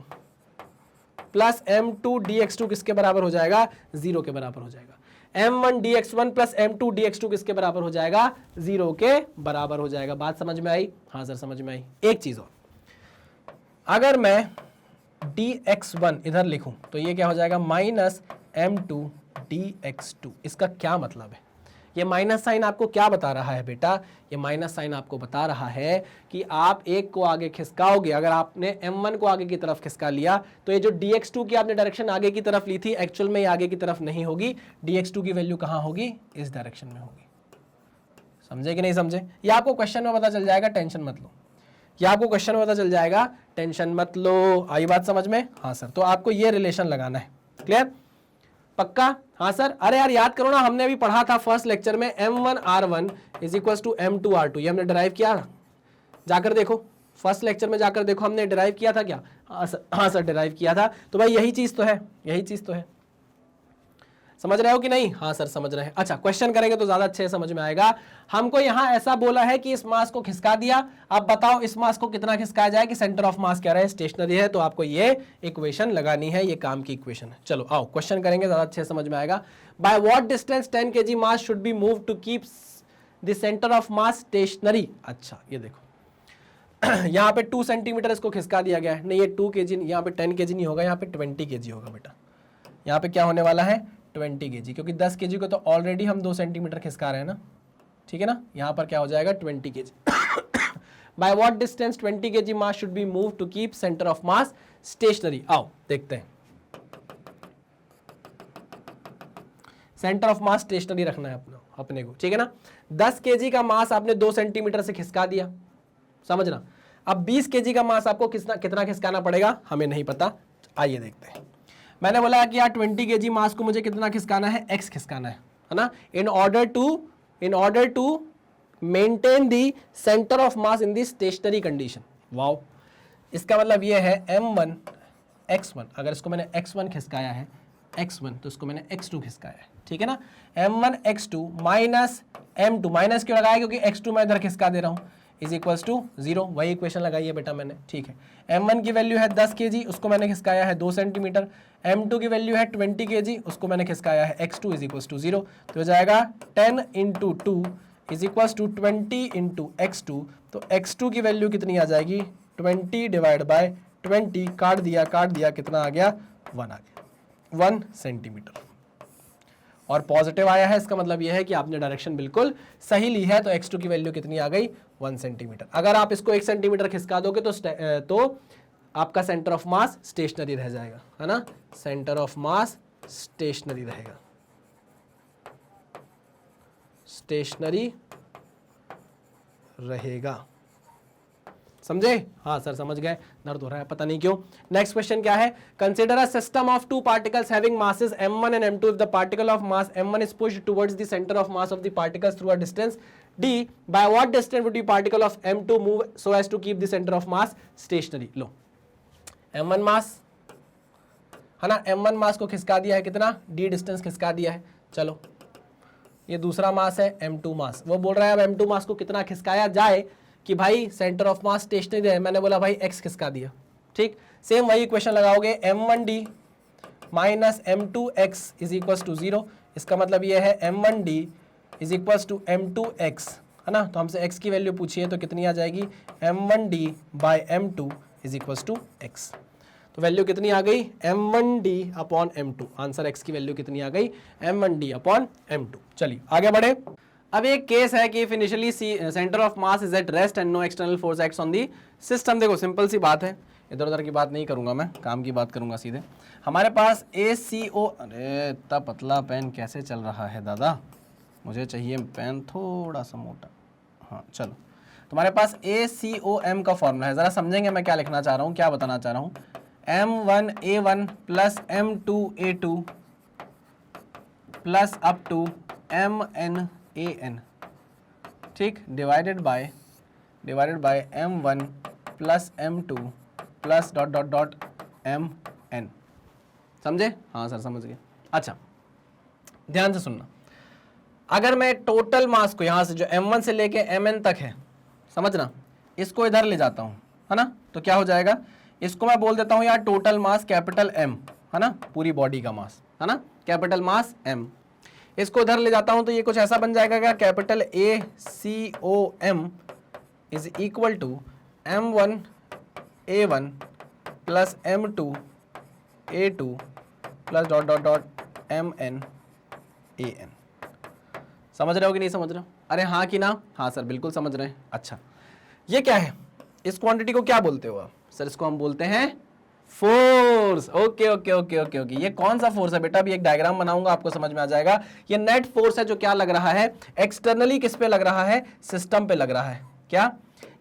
plus m2 dx2 किसके बराबर हो जाएगा, जीरो के बराबर हो जाएगा। m1 dx1 plus m2 dx2 किसके बराबर हो जाएगा, जीरो के बराबर हो जाएगा। बात समझ में आई, हाँ सर समझ में आई। एक चीज और, अगर मैं dx1 इधर लिखूं तो ये क्या हो जाएगा, माइनस m2 dx2। इसका क्या मतलब है, ये माइनस साइन आपको क्या बता रहा है बेटा, ये माइनस साइन आपको बता रहा है कि आप एक को आगे खिसकाओगे। अगर आपने m1 को आगे की तरफ खिसका लिया तो ये जो dx2 की आपने डायरेक्शन आगे की तरफ ली थी, एक्चुअल में ये आगे की तरफ नहीं होगी, dx2 की वैल्यू कहां होगी, इस डायरेक्शन में होगी। समझे कि नहीं समझे, ये आपको क्वेश्चन में पता चल जाएगा, टेंशन मत लो। ये आपको क्वेश्चन में पता चल जाएगा, टेंशन मत लो। आई बात समझ में, हाँ सर। तो आपको ये रिलेशन लगाना है, क्लियर, पक्का, हाँ सर। अरे यार याद करो ना, हमने अभी पढ़ा था फर्स्ट लेक्चर में m1r1 is equal to m2r2, ये हमने डिराइव किया, जाकर देखो फर्स्ट लेक्चर में, जाकर देखो हमने डिराइव किया था क्या, हाँ सर डिराइव किया था। तो भाई यही चीज तो है, यही चीज तो है। समझ रहे हो कि नहीं, हाँ सर समझ रहे हैं। अच्छा क्वेश्चन करेंगे तो ज्यादा अच्छे से समझ में आएगा। हमको यहाँ ऐसा बोला है कि इस मास को खिसका दिया, अब बताओ इस मास को कितना खिसकाया जाए कि सेंटर ऑफ मास क्या रहे, स्टेशनरी है। तो आपको ये इक्वेशन लगानी है, ये काम की इक्वेशन है। चलो आओ क्वेश्चन करेंगे, ज्यादा अच्छे से समझ में आएगा। By what distance 10 kg mass should be move to keep the centre of mass stationary. अच्छा ये देखो यहाँ पे 2 सेंटीमीटर इसको खिसका दिया गया है, नहीं ये 2 kg, यहाँ पे 10 kg नहीं होगा, यहाँ पे 20 kg होगा बेटा। यहाँ पे क्या होने वाला है, 20 kg, क्योंकि 10 kg को तो ऑलरेडी हम 2 सेंटीमीटर खिसका रहे हैं ना, ठीक है ना। यहाँ पर क्या हो जाएगा, 20 kg। By what distance 20 kg mass should be move to keep centre of mass stationary. आओ देखते हैं, सेंटर ऑफ मास स्टेशनरी रखना है अपने को, ठीक है ना। 10 kg का मास आपने 2 सेंटीमीटर से खिसका दिया, समझना। अब 20 kg का मास आपको कितना खिसकाना पड़ेगा, हमें नहीं पता। आइए देखते हैं। मैंने बोला कि यार 20 kg मास को मुझे कितना खिसकाना है, x खिसकाना है है ना, in order to maintain the centre of mass in the stationary condition. Wow, इसका मतलब ये है m1 x1, अगर इसको मैंने x1 खिसकाया है x1 तो इसको मैंने x2 खिसकाया है, ठीक है ना। m1 x2 minus m2, minus क्यों लगाया, क्योंकि x2 मैं इधर खिसका दे रहा हूँ, इज इक्वल्स टू 0, वही इक्वेशन लगाई है बेटा मैंने, ठीक है। m1 की वैल्यू है 10 kg, उसको मैंने खिसकाया है 2 सेंटीमीटर। m2 की वैल्यू है 20 kg, उसको मैंने खिसकाया है x2 इज इक्वल्स टू 0, तो हो जाएगा 10 into 2 is equals to 20 into x2, तो x2 की वैल्यू कितनी आ जाएगी, 20 डिवाइड बाय 20, काट दिया कितना आ गया, 1 आ गया, 1 सेंटीमीटर। और पॉजिटिव आया है, इसका मतलब यह है कि आपने डायरेक्शन बिल्कुल सही ली है, तो x2 की वैल्यू कितनी आ गई, 1 सेंटीमीटर। अगर आप इसको 1 सेंटीमीटर खिसका दोगे तो आपका सेंटर ऑफ मास स्टेशनरी रह जाएगा, है ना, सेंटर ऑफ मास स्टेशनरी रहेगा, स्टेशनरी रहेगा, समझे। हाँ सर समझ गए, दर्द हो रहा है पता नहीं क्यों। नेक्स्ट क्वेश्चन क्या है, consider a system of two particles having masses m1 and m2 if the particle of mass m1 is pushed towards the center of mass of the particles through a distance d, by what distance would the particle of m2 move so as to keep the center of mass stationary। Low m1 मास है ना, m1 मास को खिसका दिया है कितना, d distance खिसका दिया है। चलो ये दूसरा मास है m2 मास, वो बोल रहा है अब m2 मास को कितना खिसकाया जाए कि भाई सेंटर ऑफ मास स्टेशनरी है, मैंने बोला भाई x खिसका दिया, ठीक। सेम वही इक्वेशन लगाओगे, m1d minus m2x is equals to 0, इसका मतलब ये है m1d is equals to m2x, है ना, तो हमसे x की वैल्यू पूछिए तो कितनी आ जाएगी, m1d by m2 is equals to x, तो वैल्यू कितनी आ गई, m1d upon m2, answer x की वैल्यू कितनी आ गई, m1d अपॉन m2। चलिए आगे बढ़े। अब एक केस है कि initially centre of mass is at rest and no external force acts on the system. देखो सिंपल सी बात है, इधर उधर की बात नहीं करूंगा मैं, काम की बात करूंगा सीधे। हमारे पास ACO, अरे इतना पतला पेन कैसे चल रहा है दादा, मुझे चाहिए पेन थोड़ा सा मोटा। हाँ चलो, तुम्हारे पास ACOM का फॉर्मूला है, ज़रा समझेंगे मैं क्या लिखना चाह रहा हूँ, क्या बताना चाह रहा हूँ। M1A1 plus M2A2 plus up to MNAN, ठीक, divided by M1 plus M2 plus dot dot dot MN। समझे? हाँ सर समझ गए। अच्छा ध्यान से सुनना, अगर मैं टोटल मास को यहाँ से जो M1 से लेके MN तक है, समझना, इसको इधर ले जाता हूँ, है ना, तो क्या हो जाएगा, इसको मैं बोल देता हूँ यार टोटल मास कैपिटल M, है ना, पूरी बॉडी का मास, है ना, कैपिटल मास M। इसको इधर ले जाता हूँ तो ये कुछ ऐसा बन जाएगा क्या, capital ACOM is equal to M1A1 plus M2A2 plus dot dot dot MNAN। समझ रहे हो कि नहीं समझ रहे हो? अरे हाँ कि ना? हाँ सर बिल्कुल समझ रहे हैं। अच्छा ये क्या है, इस क्वांटिटी को क्या बोलते हो आप? सर इसको हम बोलते हैं force. Okay okay okay okay okay, ये कौन सा फोर्स है बेटा, अभी एक डायग्राम बनाऊंगा आपको समझ में आ जाएगा। ये नेट फोर्स है जो क्या लग रहा है, एक्सटर्नली किस पे लग रहा है, सिस्टम पे लग रहा है। क्या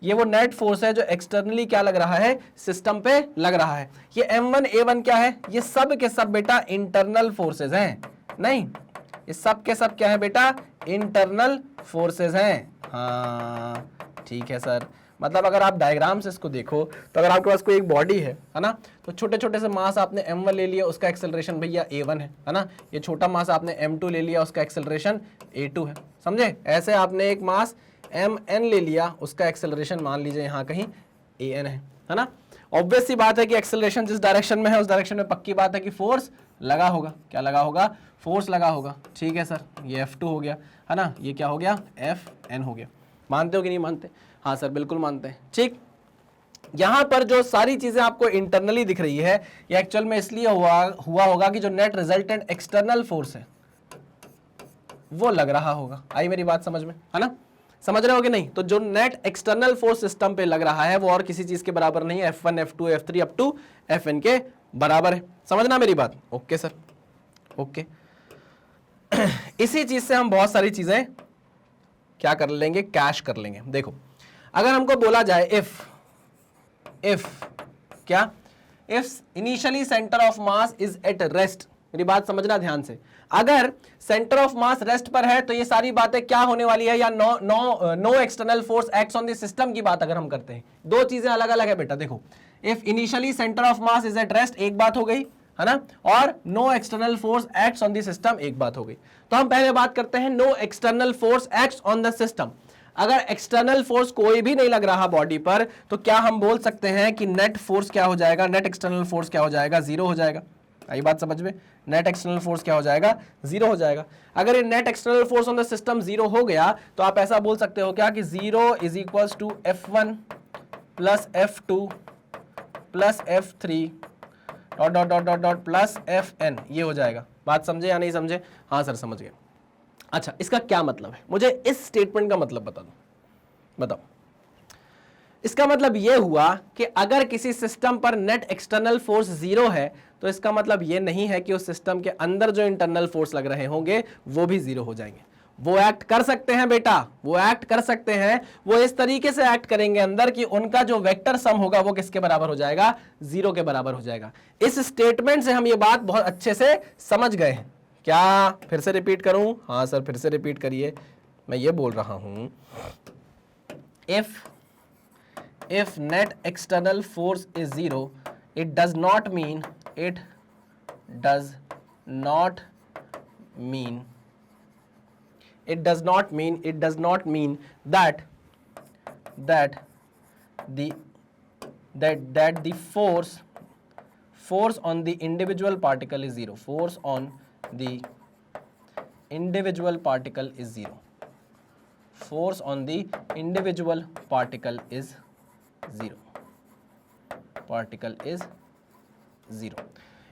ये वो नेट फोर्स है जो एक्सटर्नली क्या लग रहा है, सिस्टम पे लग रहा है। ये M1A1 क्या है, ये सब के सब बेटा इंटरनल फोर्सेज हैं, नहीं ये सब के सब क्या है बेटा, इंटरनल फोर्सेज हैं। हाँ ठीक है सर, मतलब अगर आप डायग्राम से इसको देखो तो अगर आपके पास कोई एक बॉडी है ना, तो छोटे छोटे से मास आपने M1 ले लिया, उसका एक्सेलरेशन भैया A1 है ना, ये छोटा मास आपने M2 ले लिया, उसका एक्सेलरेशन A2 है, समझे। ऐसे आपने एक मास MN ले लिया, उसका एक्सेलरेशन मान लीजिए यहाँ कहीं AN है ना। ऑब्वियस सी बात है कि एक्सेलरेशन जिस डायरेक्शन में है उस डायरेक्शन में पक्की बात है कि फोर्स लगा होगा। क्या लगा होगा, फोर्स लगा होगा। ठीक है सर, ये F2 हो गया है ना, ये क्या हो गया, FN हो गया। मानते हो कि नहीं मानते? हाँ सर बिल्कुल मानते हैं। ठीक, यहां पर जो सारी चीजें आपको इंटरनली दिख रही है, ये एक्चुअल में इसलिए हुआ होगा कि जो नेट रिजल्टेंट एक्सटर्नल फोर्स है वो लग रहा होगा। आई मेरी बात समझ में, है ना, समझ रहे हो कि नहीं? तो जो नेट एक्सटर्नल फोर्स सिस्टम पे लग रहा है वो और किसी चीज के बराबर नहीं है, F1 F2 F3 up to FN के बराबर है। समझना मेरी बात? Okay sir, okay. इसी चीज से हम बहुत सारी चीजें क्या कर लेंगे, कैश कर लेंगे। देखो अगर हमको बोला जाए इफ क्या, if initially centre of mass is at rest, मेरी बात समझना ध्यान से। अगर सेंटर ऑफ मास रेस्ट पर है तो ये सारी बातें क्या होने वाली है, या no external force acts on the system की बात अगर हम करते हैं, दो चीजें अलग अलग है बेटा। देखो, if initially centre of mass is at rest एक बात हो गई है ना, और no external force acts on the system एक बात हो गई। तो हम पहले बात करते हैं no external force acts on the system. अगर एक्सटर्नल फोर्स कोई भी नहीं लग रहा बॉडी पर, तो क्या हम बोल सकते हैं कि नेट फोर्स क्या हो जाएगा, नेट एक्सटर्नल फोर्स क्या हो जाएगा, जीरो हो जाएगा। आई बात समझ में? नेट एक्सटर्नल फोर्स क्या हो जाएगा, जीरो हो जाएगा। अगर ये net external force on the system zero हो गया तो आप ऐसा बोल सकते हो क्या कि zero is equals to F1 plus F2 plus F3 dot dot dot dot dot plus Fn, ये हो जाएगा। बात समझे या नहीं समझे? हाँ सर समझ गए। अच्छा, इसका क्या मतलब है, मुझे इस स्टेटमेंट का मतलब बता दो, बताओ। इसका मतलब यह हुआ कि अगर किसी सिस्टम पर नेट एक्सटर्नल फोर्स जीरो है तो इसका मतलब यह नहीं है कि उस सिस्टम के अंदर जो इंटरनल फोर्स लग रहे होंगे वो भी जीरो हो जाएंगे। वो एक्ट कर सकते हैं बेटा, वो एक्ट कर सकते हैं, वो इस तरीके से एक्ट करेंगे अंदर कि उनका जो वेक्टर सम होगा वो किसके बराबर हो जाएगा, जीरो के बराबर हो जाएगा। इस स्टेटमेंट से हम ये बात बहुत अच्छे से समझ गए हैं। क्या फिर से रिपीट करूं? हाँ सर फिर से रिपीट करिए। मैं ये बोल रहा हूं, if net external force is zero, it does not mean that the force on the individual particle is zero. Force on the individual particle is zero. Force on the individual particle is zero. Particle is zero.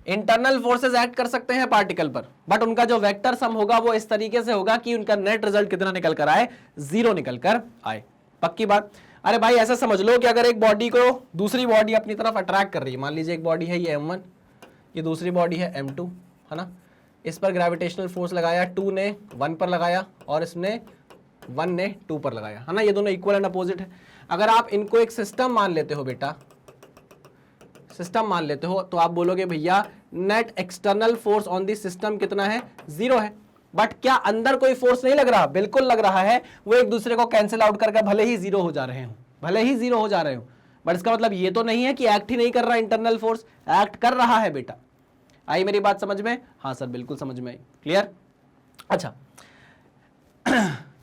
Internal forces act कर सकते हैं particle पर, but उनका जो vector sum होगा वो इस तरीके से होगा कि उनका नेट रिजल्ट कितना निकल कर आए, जीरो निकल कर आए। पक्की बात? अरे भाई ऐसा समझ लो कि अगर एक बॉडी को दूसरी बॉडी अपनी तरफ अट्रैक्ट कर रही है, मान लीजिए एक बॉडी है ये M1, ये दूसरी बॉडी है M2, है ना, इस पर ग्रेविटेशनल फोर्स लगाया, 2 ने 1 पर लगाया और इसने 1 ने 2 पर लगाया, है ना, ये दोनों इक्वल एंड अपोजिट है। अगर आप इनको एक सिस्टम मान लेते हो बेटा, सिस्टम मान लेते हो, तो आप बोलोगे भैया net external force on the system कितना है, जीरो है। बट क्या अंदर कोई फोर्स नहीं लग रहा? बिल्कुल लग रहा है। वो एक दूसरे को कैंसिल आउट करके भले ही जीरो हो जा रहे हो, भले ही जीरो हो जा रहे हो, बट इसका मतलब ये तो नहीं है कि एक्ट ही नहीं कर रहा इंटरनल फोर्स, एक्ट कर रहा है बेटा। आई मेरी बात समझ में? हाँ सर बिल्कुल समझ में आई। क्लियर? अच्छा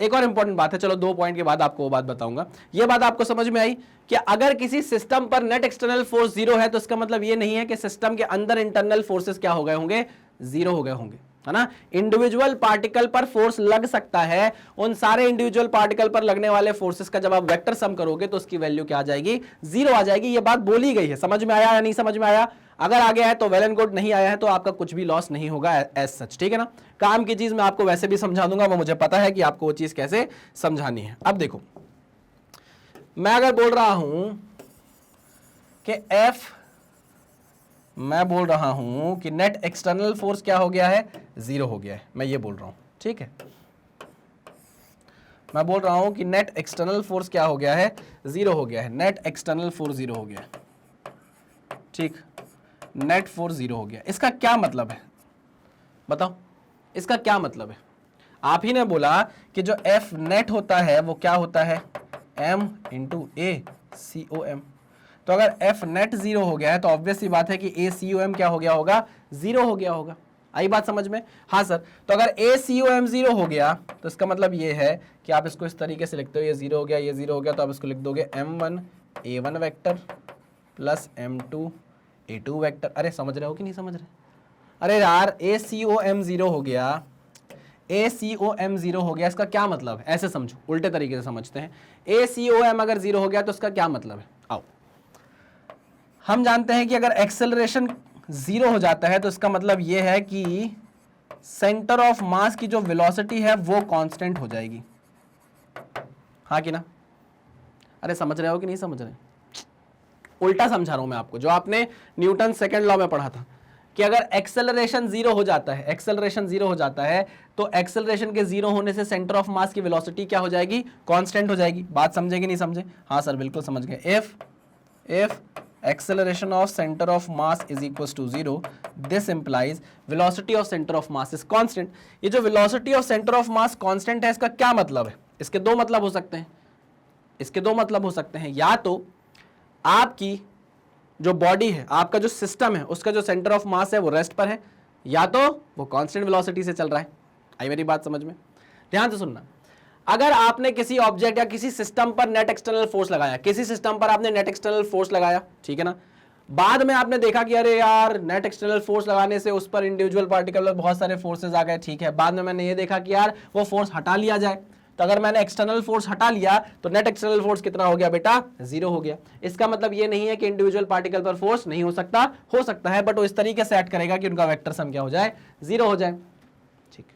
एक और इंपॉर्टेंट बात है, चलो 2 पॉइंट के बाद आपको वो बात बताऊंगा। ये बात आपको समझ में आई कि अगर किसी सिस्टम पर नेट एक्सटर्नल फोर्स जीरो है तो इसका मतलब ये नहीं है कि सिस्टम के अंदर इंटरनल फोर्सेस क्या हो गए होंगे, जीरो हो गए होंगे, है ना। इंडिविजुअल पार्टिकल पर फोर्स लग सकता है, उन सारे इंडिविजुअल पार्टिकल पर लगने वाले फोर्सेस का जब आप वेक्टर सम करोगे तो उसकी वैल्यू क्या आ जाएगी, जीरो आ जाएगी। ये बात बोली गई है, समझ में आया या नहीं समझ में आया? अगर आ गया है तो वेल एंड गुड, नहीं आया है तो आपका कुछ भी लॉस नहीं होगा एज सच, ठीक है ना। काम की चीज मैं आपको वैसे भी समझा दूंगा, वो मुझे पता है कि आपको वो चीज कैसे समझानी है। अब देखो, मैं अगर बोल रहा हूं कि मैं बोल रहा हूं कि नेट एक्सटर्नल फोर्स क्या हो गया है, जीरो हो गया है, मैं ये बोल रहा हूं, ठीक है। मैं बोल रहा हूं कि नेट एक्सटर्नल फोर्स क्या हो गया है, जीरो हो गया है, नेट एक्सटर्नल फोर्स जीरो हो गया है, ठीक, नेट फोर्स जीरो हो गया। इसका क्या मतलब है बताओ, इसका क्या मतलब है? आप ही ने बोला कि जो F नेट होता है वो क्या होता है, M इंटू ACOM। तो अगर F नेट जीरो हो गया है तो ऑब्वियस सी बात है कि ACOM क्या हो गया होगा, जीरो हो गया होगा। आई बात समझ में? हाँ सर। तो अगर ACOM जीरो हो गया तो इसका मतलब ये है कि आप इसको इस तरीके से लिखते हो, ये जीरो हो गया, ये जीरो हो गया, तो आप इसको लिख दोगे M1 A1 vector plus M2 A2 vector. अरे समझ रहे हो कि नहीं समझ रहे? अरे यार ACOM जीरो हो गया, ACOM जीरो हो गया, इसका क्या मतलब है? ऐसे समझो, उल्टे तरीके से समझते हैं। ACOM अगर जीरो हो गया तो इसका क्या मतलब है? आओ, हम जानते हैं कि अगर एक्सेलरेशन जीरो हो जाता है तो इसका मतलब यह है कि सेंटर ऑफ मास की जो वेलोसिटी है वो कांस्टेंट हो जाएगी, हाँ कि ना? अरे समझ रहे हो कि नहीं समझ रहे? उल्टा समझा रहा हूं मैं आपको, जो आपने न्यूटन सेकंड लॉ में पढ़ा था कि अगर एक्सेलरेशन जीरो हो जाता है, एक्सेलरेशन जीरो हो जाता है तो एक्सेलरेशन के जीरो होने से सेंटर ऑफ मास की वेलोसिटी क्या हो जाएगी, कांस्टेंट हो जाएगी। बात समझे कि नहीं समझे? हाँ सर बिल्कुल समझ गए। If acceleration of center of mass is equals to 0, this implies velocity of center of mass is constant. ये जो velocity of center of mass constant है, इसका क्या मतलब है? इसके दो मतलब हो सकते हैं, इसके दो मतलब हो सकते हैं। या तो आपकी जो बॉडी है, आपका जो सिस्टम है, उसका जो सेंटर ऑफ मास है वो रेस्ट पर है, या तो वो कांस्टेंट वेलोसिटी से चल रहा है। आई मेरी बात समझ में? ध्यान से सुनना। अगर आपने किसी ऑब्जेक्ट या किसी सिस्टम पर नेट एक्सटर्नल फोर्स लगाया, किसी सिस्टम पर आपने नेट एक्सटर्नल फोर्स लगाया, ठीक है ना, बाद में आपने देखा कि अरे यार नेट एक्सटर्नल फोर्स लगाने से उस पर इंडिविजुअल पार्टिकल पर बहुत सारे फोर्सेस आ गए, ठीक है, बाद में मैंने ये देखा कि यार वो फोर्स हटा लिया जाए, तो अगर मैंने एक्सटर्नल फोर्स हटा लिया तो नेट एक्सटर्नल फोर्स कितना हो गया बेटा? 0 हो गया। इसका मतलब ये नहीं है कि इंडिविजुअल पार्टिकल पर फोर्स नहीं हो सकता है, बट वो इस तरीके से एक्ट करेगा कि उनका वेक्टर सम क्या हो जाए? 0 हो जाए। ठीक।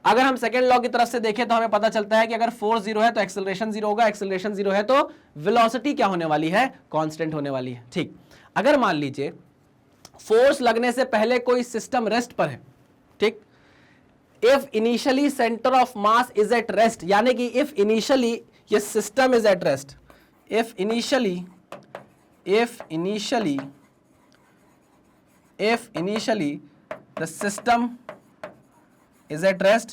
अगर हम सेकेंड लॉ की तरफ से देखें तो हमें पता चलता है कि अगर फोर्स 0 है तो एक्सेलरेशन 0 होगा, एक्सेलरेशन 0 है तो वेलोसिटी क्या होने वाली है? कांस्टेंट होने वाली है। ठीक। अगर मान लीजिए फोर्स लगने से पहले कोई सिस्टम रेस्ट पर है, ठीक, if initially center of mass is at rest, यानी कि if initially ये system is at rest, if initially the system is at rest,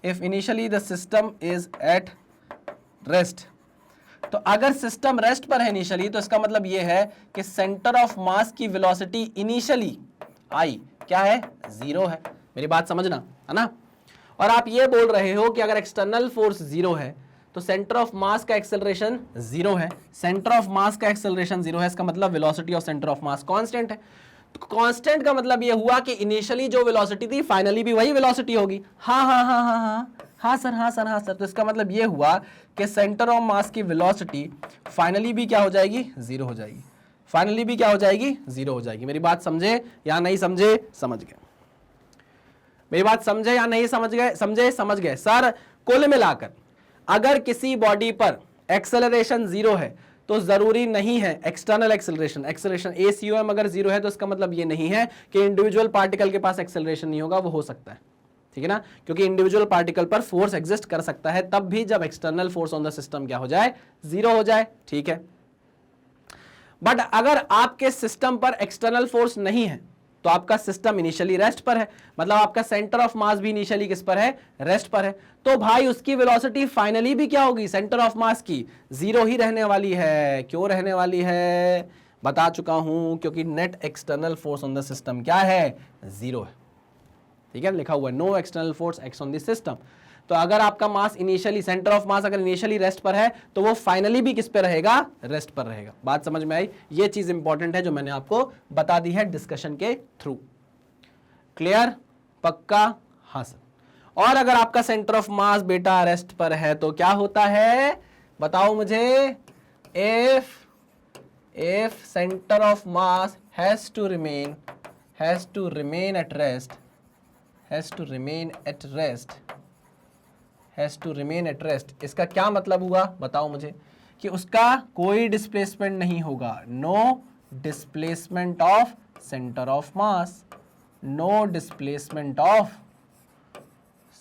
if initially the system is at rest, तो अगर सिस्टम रेस्ट पर है इनिशियली, तो इसका मतलब यह है कि सेंटर ऑफ मास की वेलोसिटी इनिशियली आई क्या है? 0 है। मेरी बात समझना, है ना? और आप ये बोल रहे हो कि अगर एक्सटर्नल फोर्स 0 है तो सेंटर ऑफ मास का एक्सेलरेशन 0 है, सेंटर ऑफ मास का एक्सेलरेशन 0 है, इसका मतलब velocity of centre of mass constant है। तो कांस्टेंट का मतलब ये हुआ कि इनिशियली जो वेलोसिटी थी फाइनली भी वही वेलोसिटी होगी। हाँ सर। तो इसका मतलब ये हुआ कि सेंटर ऑफ मास की वेलोसिटी फाइनली भी क्या हो जाएगी? 0 हो जाएगी। फाइनली भी क्या हो जाएगी? 0 हो जाएगी। मेरी बात समझे या नहीं समझे? समझ गए। मेरी बात समझे या नहीं समझ गए? समझ गए। सर कुल मिलाकर अगर किसी बॉडी पर एक्सेलरेशन 0 है तो जरूरी नहीं है एक्सटर्नल एक्सेलरेशन ACOM अगर 0 है तो इसका मतलब ये नहीं है कि इंडिविजुअल पार्टिकल के पास एक्सेलरेशन नहीं होगा, वो हो सकता है, ठीक है ना, क्योंकि इंडिविजुअल पार्टिकल पर फोर्स एग्जिस्ट कर सकता है तब भी जब external force on the system क्या हो जाए? 0 हो जाए, ठीक है। बट अगर आपके सिस्टम पर एक्सटर्नल फोर्स नहीं है तो आपका सिस्टम इनिशियली रेस्ट पर है, मतलब आपका सेंटर ऑफ मास भी इनिशियली किस पर है? रेस्ट पर है। तो भाई उसकी वेलोसिटी फाइनली भी क्या होगी? सेंटर ऑफ मास की 0 ही रहने वाली है। क्यों रहने वाली है? बता चुका हूं, क्योंकि net external force on the system क्या है? 0 है। ठीक है, लिखा हुआ है no external force act on the system. तो अगर आपका mass initially, centre of mass अगर इनिशियली रेस्ट पर है तो वो फाइनली भी किस पे रहेगा? रेस्ट पर रहेगा। बात समझ में आई? ये चीज इंपॉर्टेंट है जो मैंने आपको बता दी है डिस्कशन के थ्रू। क्लियर? पक्का? हाँ सर। और अगर आपका सेंटर ऑफ मास बेटा रेस्ट पर है तो क्या होता है? बताओ मुझे। If centre of mass has to remain at rest, इसका क्या मतलब हुआ? बताओ मुझे। कि उसका कोई डिस्प्लेसमेंट नहीं होगा। No displacement of centre of mass, no displacement of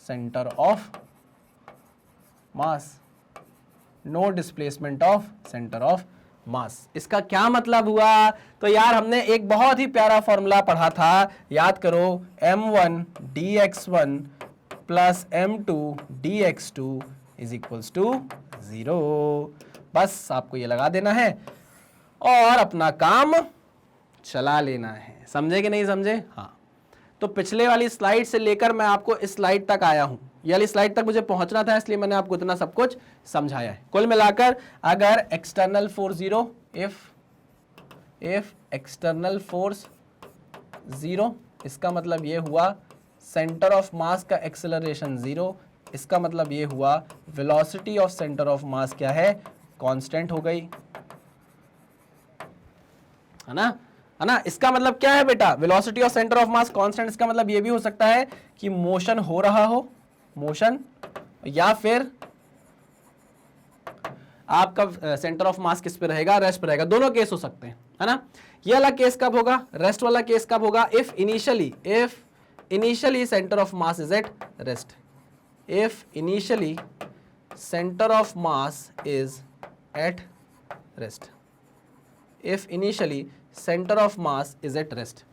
centre of mass, no displacement of centre of mass. इसका क्या मतलब हुआ? तो यार हमने एक बहुत ही प्यारा फॉर्मूला पढ़ा था, याद करो, m1 dx1 plus m2 dx2 is equals to 0। बस आपको ये लगा देना है और अपना काम चला लेना है। समझे कि नहीं समझे? हाँ। तो पिछले वाली स्लाइड से लेकर मैं आपको इस स्लाइड तक आया हूं, ये वाली स्लाइड तक मुझे पहुंचना था, इसलिए मैंने आपको इतना सब कुछ समझाया है। कुल मिलाकर अगर external force 0, if external force 0, इसका मतलब ये हुआ सेंटर ऑफ मास का एक्सेलरेशन 0, इसका मतलब ये हुआ velocity of centre of mass क्या है? कांस्टेंट हो गई, है ना? इसका मतलब क्या है बेटा? Velocity of centre of mass constant. इसका मतलब ये भी हो सकता है कि मोशन हो रहा हो, मोशन, या फिर आपका सेंटर ऑफ मास किस पे रहेगा? रेस्ट पे रहेगा। दोनों केस हो सकते हैं, है ना? ये वाला केस कब होगा? रेस्ट वाला केस कब होगा? If initially centre of mass is at rest, if initially centre of mass is at rest, if initially centre of mass is at rest.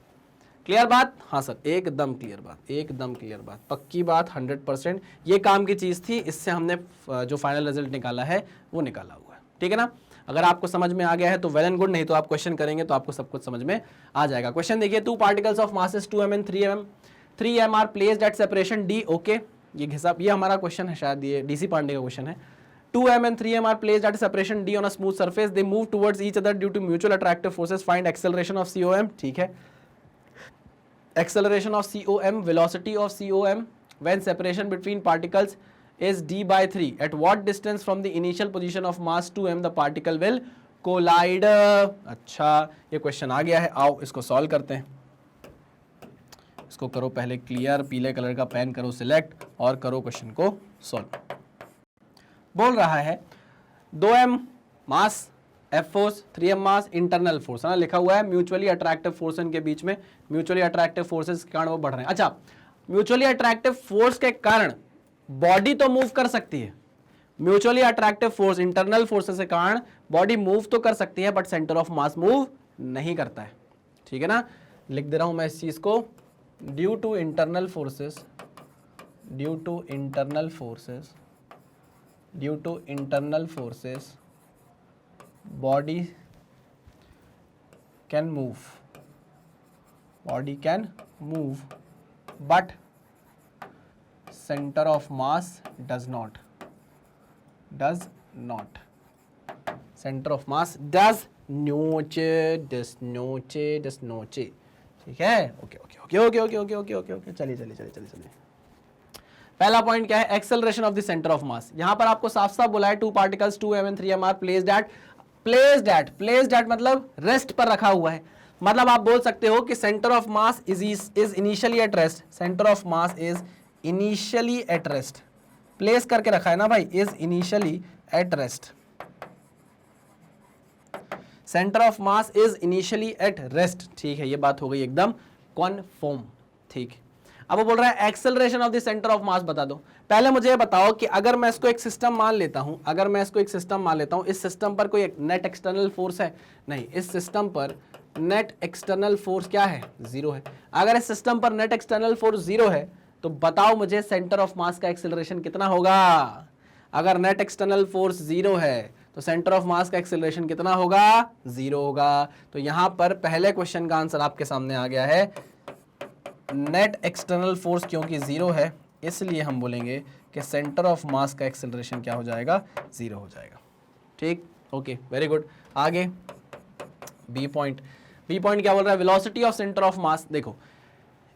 Clear बात? हाँ सर, एकदम क्लियर बात, एकदम क्लियर बात, पक्की बात, 100%। ये काम की चीज थी, इससे हमने जो फाइनल रिजल्ट निकाला है वो निकाला हुआ है। ठीक है ना? अगर आपको समझ में आ गया है तो वेल एंड गुड, नहीं तो आप क्वेश्चन करेंगे तो आपको सब कुछ समझ में आ जाएगा। क्वेश्चन देखिए, 2 particles of masses 2m and 3m are placed at separation d। Okay, ये हिसाब, ये हमारा क्वेश्चन है, शायद ये डीसी पांडे का क्वेश्चन है। 2m and 3m are placed at separation d on a smooth surface. They move towards each other due to mutual attractive forces. Find acceleration of COM. ठीक है, acceleration of COM, velocity of COM when separation between particles is d by 3. At what distance from the initial position of mass 2m the particle will collide? अच्छा, ये question आ गया है, आओ इसको solve करते हैं। इसको करो पहले क्लियर, पीले कलर का पेन करो सिलेक्ट और करो क्वेश्चन को सॉल्व। बोल रहा है 2m मास F फोर्स, 3m मास इंटरनल फोर्स, है ना, लिखा हुआ है म्यूचुअली अट्रैक्टिव फोर्स इनके बीच में, म्यूचुअली अट्रैक्टिव फोर्सेस के कारण वो बढ़ रहे हैं। अच्छा, म्यूचुअली अट्रैक्टिव फोर्स के कारण बॉडी तो मूव कर सकती है, mutually attractive force internal forces के कारण बॉडी मूव तो कर सकती है but centre of mass move नहीं करता है। ठीक है ना? लिख दे रहा हूं मैं इस चीज को, due to internal forces, due to internal forces, due to internal forces body can move, body can move but center of mass does not, does not, center of mass does not, does not, does not। ठीक है, okay okay okay okay okay okay okay okay okay, चलिए चलिए चलिए चलिए चलिए। पहला point क्या है? Acceleration of the centre of mass. यहां पर आपको साफ साफ बोला है 2 particles 2m and 3m are placed at मतलब रेस्ट पर रखा हुआ है। मतलब आप बोल सकते हो कि centre of mass is initially at rest, centre of mass is initially at rest, place करके रखा है ना भाई, is initially at rest, centre of mass is initially at rest. ठीक है, ये बात हो गई एकदम कॉन्फर्म। ठीक, अब वो बोल रहा है acceleration of the centre of मास बता दो। पहले मुझे ये बताओ कि अगर मैं इसको एक सिस्टम मान लेता हूं, अगर मैं इसको एक सिस्टम मान लेता हूं, इस सिस्टम पर कोई नेट एक्सटर्नल फोर्स है? नहीं, इस सिस्टम पर नेट एक्सटर्नल फोर्स क्या है? 0 है। अगर इस सिस्टम पर नेट एक्सटर्नल फोर्स 0 है तो बताओ मुझे सेंटर ऑफ मास का एक्सेलरेशन कितना होगा? अगर नेट एक्सटर्नल फोर्स 0 है तो सेंटर ऑफ मास का एक्सेलरेशन कितना होगा? 0 होगा। तो यहां पर पहले क्वेश्चन का आंसर आपके सामने आ गया है, नेट एक्सटर्नल फोर्स क्योंकि 0 है इसलिए हम बोलेंगे कि सेंटर ऑफ मास का एक्सेलरेशन क्या हो जाएगा? 0 हो जाएगा। ठीक, ओके, वेरी गुड। आगे बी पॉइंट क्या बोल रहा है? वेलोसिटी ऑफ सेंटर ऑफ मास। देखो,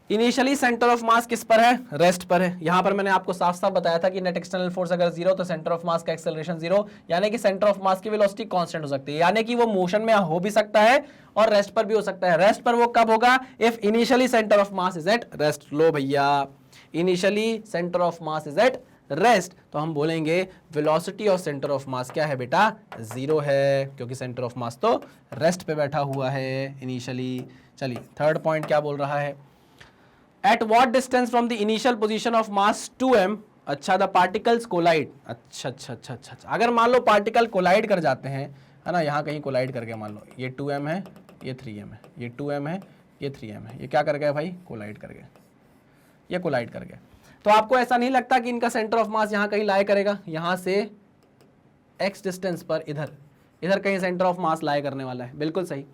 इनिशियली सेंटर ऑफ मास किस पर है? रेस्ट पर है। यहां पर मैंने आपको साफ साफ बताया था कि नेट एक्सटर्नल फोर्स अगर 0 तो सेंटर ऑफ मास का एक्सेलरेशन 0, यानी कि सेंटर ऑफ मास की वेलोसिटी कांस्टेंट हो सकती है, यानी कि वो मोशन में हो भी सकता है और रेस्ट पर भी हो सकता है। रेस्ट पर वो कब होगा? If initially centre of mass is at rest. लो भैया, initially centre of mass is at rest, तो हम बोलेंगे velocity of centre of mass क्या है बेटा? 0 है, क्योंकि सेंटर ऑफ मास तो रेस्ट पे बैठा हुआ है इनिशियली। चलिए, थर्ड पॉइंट क्या बोल रहा है? At what distance from the initial position of mass 2m, अच्छा, the particles collide। अच्छा अच्छा अच्छा अच्छा अच्छा, अगर मान लो पार्टिकल कोलाइड कर जाते हैं, है ना, यहाँ कहीं कोलाइड कर गया, मान लो ये 2m है, ये 3m है, ये 2m है, ये 3m है, ये क्या कर गया भाई? कोलाइड कर गया, ये कोलाइड कर गया। तो आपको ऐसा नहीं लगता कि इनका सेंटर ऑफ मास यहाँ कहीं लाई करेगा? यहाँ से x डिस्टेंस पर इधर कहीं सेंटर ऑफ मास लाई करने वाला है। बिल्कुल सही।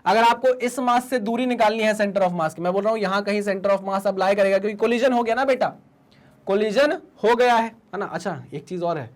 अगर आपको इस मास से दूरी निकालनी है सेंटर ऑफ मास की, मैं बोल रहा हूं यहां कहीं सेंटर ऑफ मास अब लाई करेगा, क्योंकि कोलिजन हो गया ना बेटा, कोलिजन हो गया है ना। अच्छा, एक चीज और है,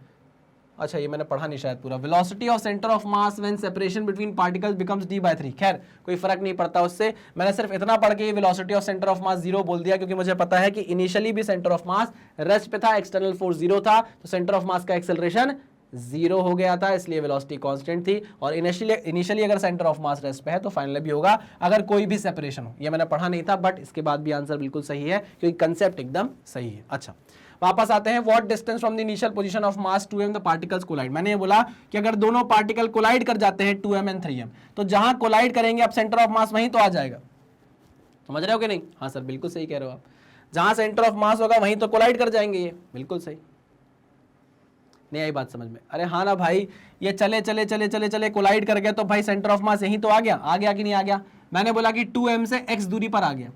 अच्छा ये मैंने पढ़ा नहीं शायद पूरा। Velocity of centre of mass when separation between particles becomes d/3। खैर कोई फर्क नहीं पड़ता उससे, मैंने सिर्फ इतना पढ़ के वेलोसिटी ऑफ सेंटर ऑफ मास 0 बोल दिया, क्योंकि मुझे पता है कि इनिशियली भी सेंटर ऑफ मास रेस्ट पे था, एक्सटर्नल फोर्स 0 था, तो सेंटर ऑफ मास का एक्सेलरेशन 0 हो गया था, इसलिए वेलोसिटी कांस्टेंट थी। और इनिशियली अगर सेंटर ऑफ मास रेस्ट पे है तो फाइनली भी होगा अगर कोई भी सेपरेशन हो। ये मैंने पढ़ा नहीं था, बट इसके बाद भी आंसर बिल्कुल सही है, क्योंकि कंसेप्ट एकदम सही है। अच्छा, वापस आते हैं। What distance from the initial position of mass 2m the particles collide. मैंने ये बोला कि अगर दोनों पार्टिकल कोलाइड कर जाते हैं 2m एंड 3m, तो जहां कोलाइड करेंगे अब सेंटर ऑफ मास वहीं तो आ जाएगा। समझ रहे हो कि नहीं? हाँ सर, बिल्कुल सही कह रहे हो आप। जहां सेंटर ऑफ मास होगा वहीं तो कोलाइड कर जाएंगे, ये बिल्कुल सही। नहीं आई बात समझ में? अरे हाँ ना भाई, ये चले चले चले चले चले कोलाइड कर गया तो भाई सेंटर ऑफ मास यही तो आ गया कि नहीं आ गया? मैंने बोला कि 2m से x दूरी पर आ गया।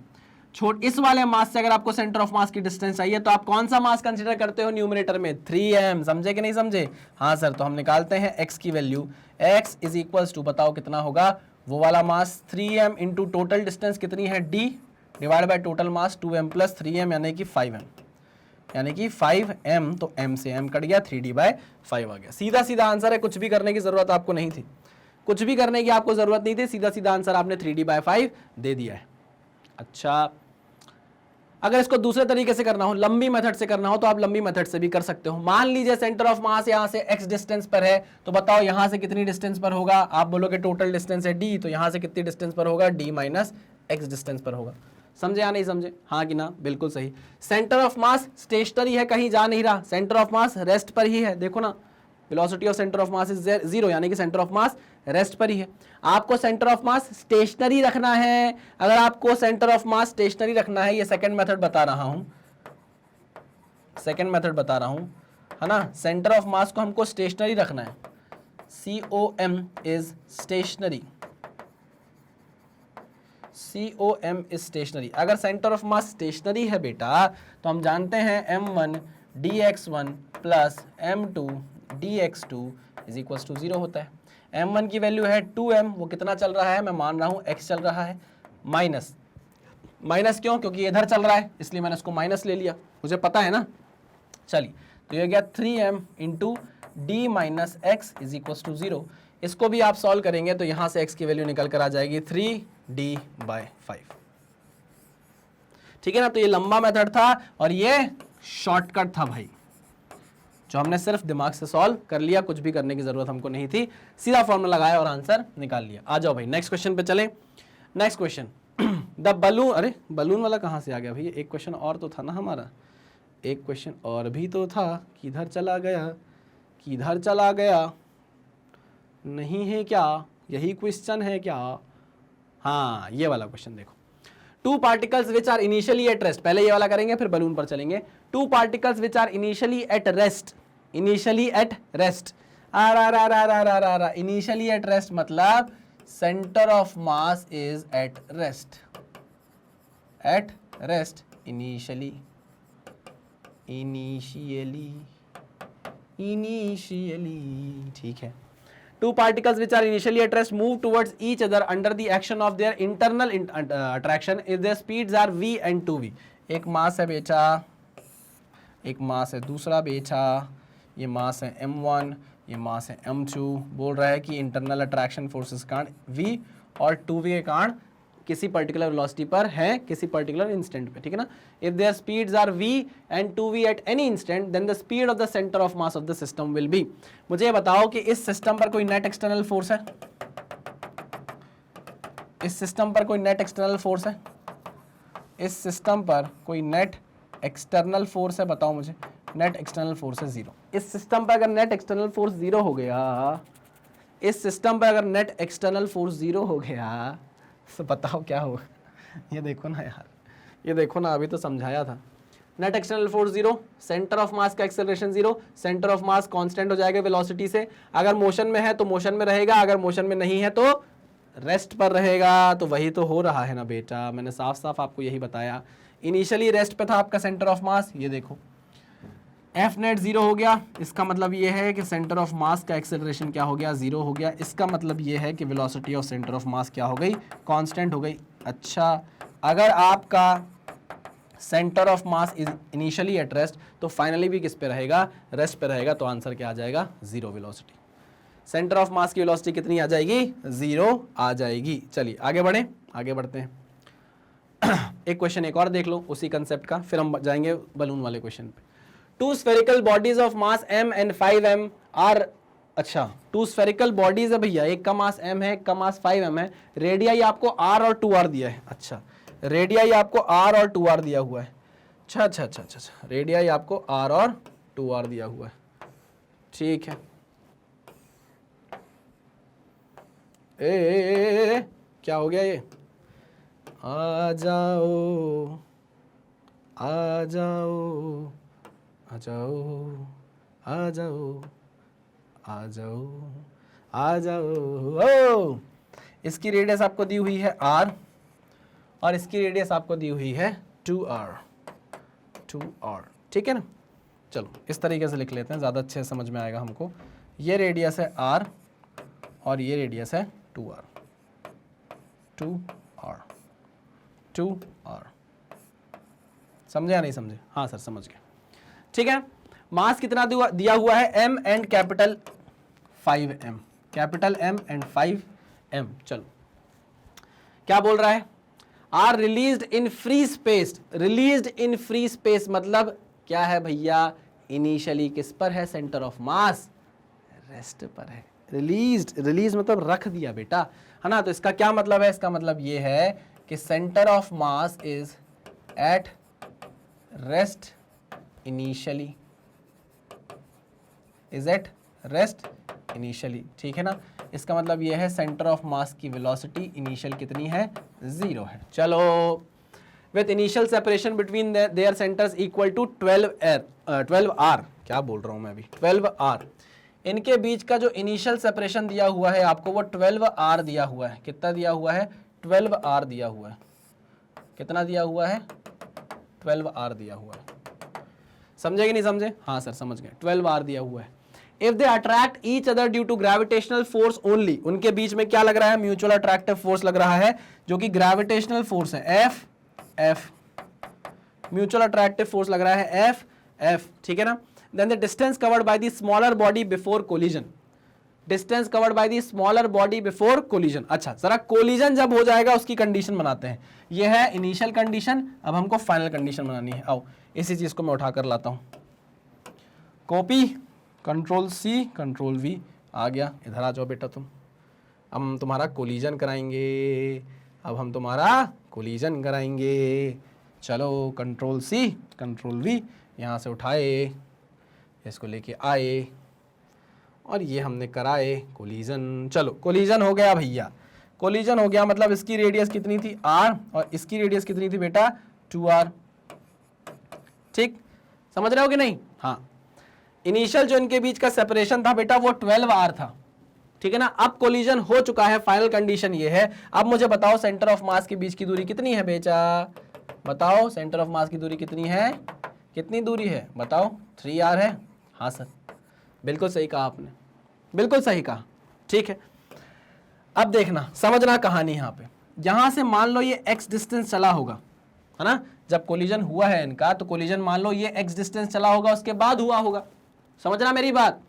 इस वाले मास से अगर आपको सेंटर ऑफ मास की डिस्टेंस चाहिए तो आप कौन सा मास कंसीडर करते हो न्यूमरेटर में? 3m। समझे कि नहीं समझे? हाँ सर, तो हम निकालते हैं x की value. x is equals to, बताओ कितना होगा वो वाला मास, 3m इंटू टोटल डिस्टेंस कितनी है d divide by total mass 2m plus 3m यानी कि 5m, यानी कि 5m। तो m से m कट गया, 3d/5 आ गया। सीधा सीधा आंसर है, कुछ भी करने की जरूरत आपको नहीं थी, कुछ भी करने की आपको जरूरत नहीं थी, सीधा सीधा आंसर आपने 3d/5 दे दिया है। अच्छा, अगर इसको दूसरे तरीके से करना हो, लंबी मेथड से करना हो, तो आप लंबी मेथड से भी कर सकते हो। मान लीजिए सेंटर ऑफ मास यहां से x डिस्टेंस पर है, तो बताओ यहां से कितनी डिस्टेंस पर होगा? आप बोलोगे टोटल डिस्टेंस है d, तो यहां से कितनी डिस्टेंस पर होगा? d माइनस x डिस्टेंस पर होगा। समझे या नहीं समझे? हाँ कि ना? बिल्कुल सही। सेंटर ऑफ मास स्टेशनरी है, कहीं जा नहीं रहा, सेंटर ऑफ मास रेस्ट पर ही है। देखो ना, velocity of centre of mass is 0, यानी कि सेंटर ऑफ मास रेस्ट पर ही है। आपको सेंटर ऑफ मास स्टेशनरी रखना है। अगर आपको सेंटर ऑफ मास स्टेशनरी रखना है, ये सेकंड मेथड बता रहा हूं, सेकंड मेथड बता रहा हूं, है ना। सेंटर ऑफ मास को हमको स्टेशनरी रखना है, COM is stationary, COM is stationary. अगर सेंटर ऑफ मास स्टेशनरी है बेटा, तो हम जानते हैं m1 dx1 plus m2 dx2 is equals to 0 होता है। m1 की वैल्यू है 2m, वो कितना चल रहा है? मैं मान रहा हूं x चल रहा है, माइनस, माइनस क्यों? क्योंकि इधर चल रहा है, इसलिए मैंने इसको माइनस ले लिया, मुझे पता है ना। चलिए, तो ये गया 3m into D minus X is equals to 0। इसको भी आप सॉल्व करेंगे तो यहां से x की वैल्यू निकल कर आ जाएगी 3d/5। ठीक है ना? तो ये लंबा मेथड था और ये शॉर्टकट था भाई, जो हमने सिर्फ दिमाग से सॉल्व कर लिया, कुछ भी करने की जरूरत हमको नहीं थी, सीधा फॉर्मूला लगाया और आंसर निकाल लिया। आ जाओ भाई नेक्स्ट क्वेश्चन पे चले। नेक्स्ट क्वेश्चन, द बलून, अरे बलून वाला कहां से आ गया भैया? एक क्वेश्चन और तो था ना हमारा, एक क्वेश्चन और भी तो था, किधर चला गया, किधर चला गया? नहीं है क्या? यही क्वेश्चन है क्या? हाँ, ये वाला क्वेश्चन देखो। Two particles which are initially at rest, पहले ये वाला करेंगे फिर बलून पर चलेंगे। Two particles which are initially at rest, initially at rest, initially at rest मतलब centre of mass is at rest, at rest initially, initially, initially, ठीक है। Two particles which are initially at rest move towards each other under the action of their internal attraction if their speeds are v and 2v। एक मास है बेटा, एक मास है दूसरा बेटा, ये मास है m1, ये मास है m2। बोल रहा है कि इंटरनल अट्रैक्शन फोर्सेस कारण v और 2v के कारण किसी पर्टिकुलर वेलोसिटी पर है, किसी पर्टिकुलर इंस्टेंट पे, ठीक है ना। If their speeds are v and 2v at any instant then the speed of the centre of mass of the system will be. मुझे ये बताओ कि इस सिस्टम पर कोई नेट एक्सटर्नल फोर्स है? इस सिस्टम पर कोई नेट एक्सटर्नल फोर्स है? इस सिस्टम पर कोई नेट एक्सटर्नल फोर्स है? बताओ मुझे। नेट एक्सटर्नल फोर्स है 0। इस सिस्टम पर अगर नेट एक्सटर्नल फोर्स 0 हो गया, इस सिस्टम पर अगर नेट एक्सटर्नल फोर्स 0 हो गया तो बताओ क्या होगा? ये देखो ना यार, ये देखो ना, अभी तो समझाया था। Net external force 0, centre of mass का acceleration 0, centre of mass constant हो जाएगा वेलोसिटी से। अगर मोशन में है तो मोशन में रहेगा, अगर मोशन में नहीं है तो रेस्ट पर रहेगा। तो वही तो हो रहा है ना बेटा, मैंने साफ साफ आपको यही बताया। इनिशियली रेस्ट पे था आपका सेंटर ऑफ मास, ये देखो एफ नेट 0 हो गया, इसका मतलब ये है कि सेंटर ऑफ मास का एक्सेलरेशन क्या हो गया? 0 हो गया। इसका मतलब ये है कि velocity of centre of mass क्या हो गई? कांस्टेंट हो गई। अच्छा, अगर आपका centre of mass is initially at rest तो फाइनली भी किस पे रहेगा? रेस्ट पे रहेगा। तो आंसर क्या आ जाएगा? 0 वेलोसिटी। सेंटर ऑफ मास की वेलोसिटी कितनी आ जाएगी? 0 आ जाएगी। चलिए आगे बढ़े, आगे बढ़ते हैं। एक क्वेश्चन एक और देख लो उसी कंसेप्ट का, फिर हम जाएंगे बलून वाले क्वेश्चन पे। Two spherical bodies of mass m and 5m are, अच्छा टू स्फेरिकल बॉडीज है भैया, एक का मास m है, एक का मास 5m है, रेडियाई आपको r और 2r दिया है। अच्छा, रेडियाई आपको r और 2r दिया हुआ है। अच्छा अच्छा अच्छा अच्छा, रेडियाई आपको r और 2r दिया हुआ है, ठीक है। ए, क्या हो गया ये? आ जाओ, आ जाओ, आ जाओ, आ जाओ आ जाओ आ जाओ। ओ इसकी रेडियस आपको दी हुई है r और इसकी रेडियस आपको दी हुई है 2r, ठीक है ना। चलो इस तरीके से लिख लेते हैं, ज़्यादा अच्छे से समझ में आएगा हमको। ये रेडियस है r और ये रेडियस है 2r। समझे या नहीं समझे? हाँ सर समझ गए, ठीक है। मास कितना दिया हुआ है? m and capital 5m, capital M and 5m। चलो क्या बोल रहा है? Are released in free space. Released in free space मतलब क्या है भैया? इनिशियली किस पर है? सेंटर ऑफ मास रेस्ट पर है। रिलीज्ड, रिलीज मतलब रख दिया बेटा, है ना। तो इसका क्या मतलब है? इसका मतलब ये है कि centre of mass is at rest initially, is at rest initially, ठीक है ना। इसका मतलब ये है सेंटर ऑफ मास की वेलोसिटी इनिशियल कितनी है? 0 है। चलो with initial separation between their centres equal to 12r, क्या बोल रहा हूं मैं अभी, 12r। इनके बीच का जो इनिशियल सेपरेशन दिया हुआ है आपको वो 12r दिया हुआ है। कितना दिया हुआ है? 12r दिया हुआ है। कितना दिया हुआ है? 12r दिया हुआ है। समझे कि नहीं समझे? हाँ सर समझ गए, 12r दिया हुआ है। If they attract each other due to gravitational force only, उनके बीच में क्या लग रहा है? म्यूचुअल अट्रैक्टिव फोर्स लग रहा है, जो कि ग्रेविटेशनल फोर्स है F। म्यूचुअल अट्रैक्टिव फोर्स लग रहा है F, ठीक है ना। Then the distance covered by the smaller body before collision, distance covered by the smaller body before collision. अच्छा जरा कोलिजन जब हो जाएगा उसकी कंडीशन बनाते हैं। ये है इनिशियल कंडीशन, अब हमको फाइनल कंडीशन बनानी है। आओ इसी चीज को मैं उठा कर लाता हूं, copy, control C control V, आ गया। इधर आ जाओ बेटा तुम, हम तुम्हारा कोलिजन कराएंगे। अब हम तुम्हारा कोलिजन कराएंगे। चलो कंट्रोल C कंट्रोल V, यहाँ से उठाए, इसको लेके आए और ये हमने कराए कोलिजन। चलो कोलिजन हो गया भैया, कोलिजन हो गया। मतलब इसकी रेडियस कितनी थी? r और इसकी रेडियस कितनी थी बेटा? 2r। ठीक समझ रहे हो कि नहीं? हाँ। इनिशियल जो इनके बीच का सेपरेशन था बेटा वो 12r था, ठीक है ना। अब कोलिजन हो चुका है, फाइनल कंडीशन ये है। अब मुझे बताओ सेंटर ऑफ मास के बीच की दूरी कितनी है बेटा? बताओ सेंटर ऑफ मास की दूरी कितनी है? कितनी दूरी है बताओ? 3r है। हाँ सर बिल्कुल सही कहा आपने, बिल्कुल सही कहा, ठीक है। अब देखना, समझना कहानी यहाँ पे। यहां से मान लो ये x डिस्टेंस चला होगा, है ना। जब कोलिजन हुआ है इनका तो कोलिजन मान लो ये x डिस्टेंस चला होगा, उसके बाद हुआ होगा। समझना मेरी बात।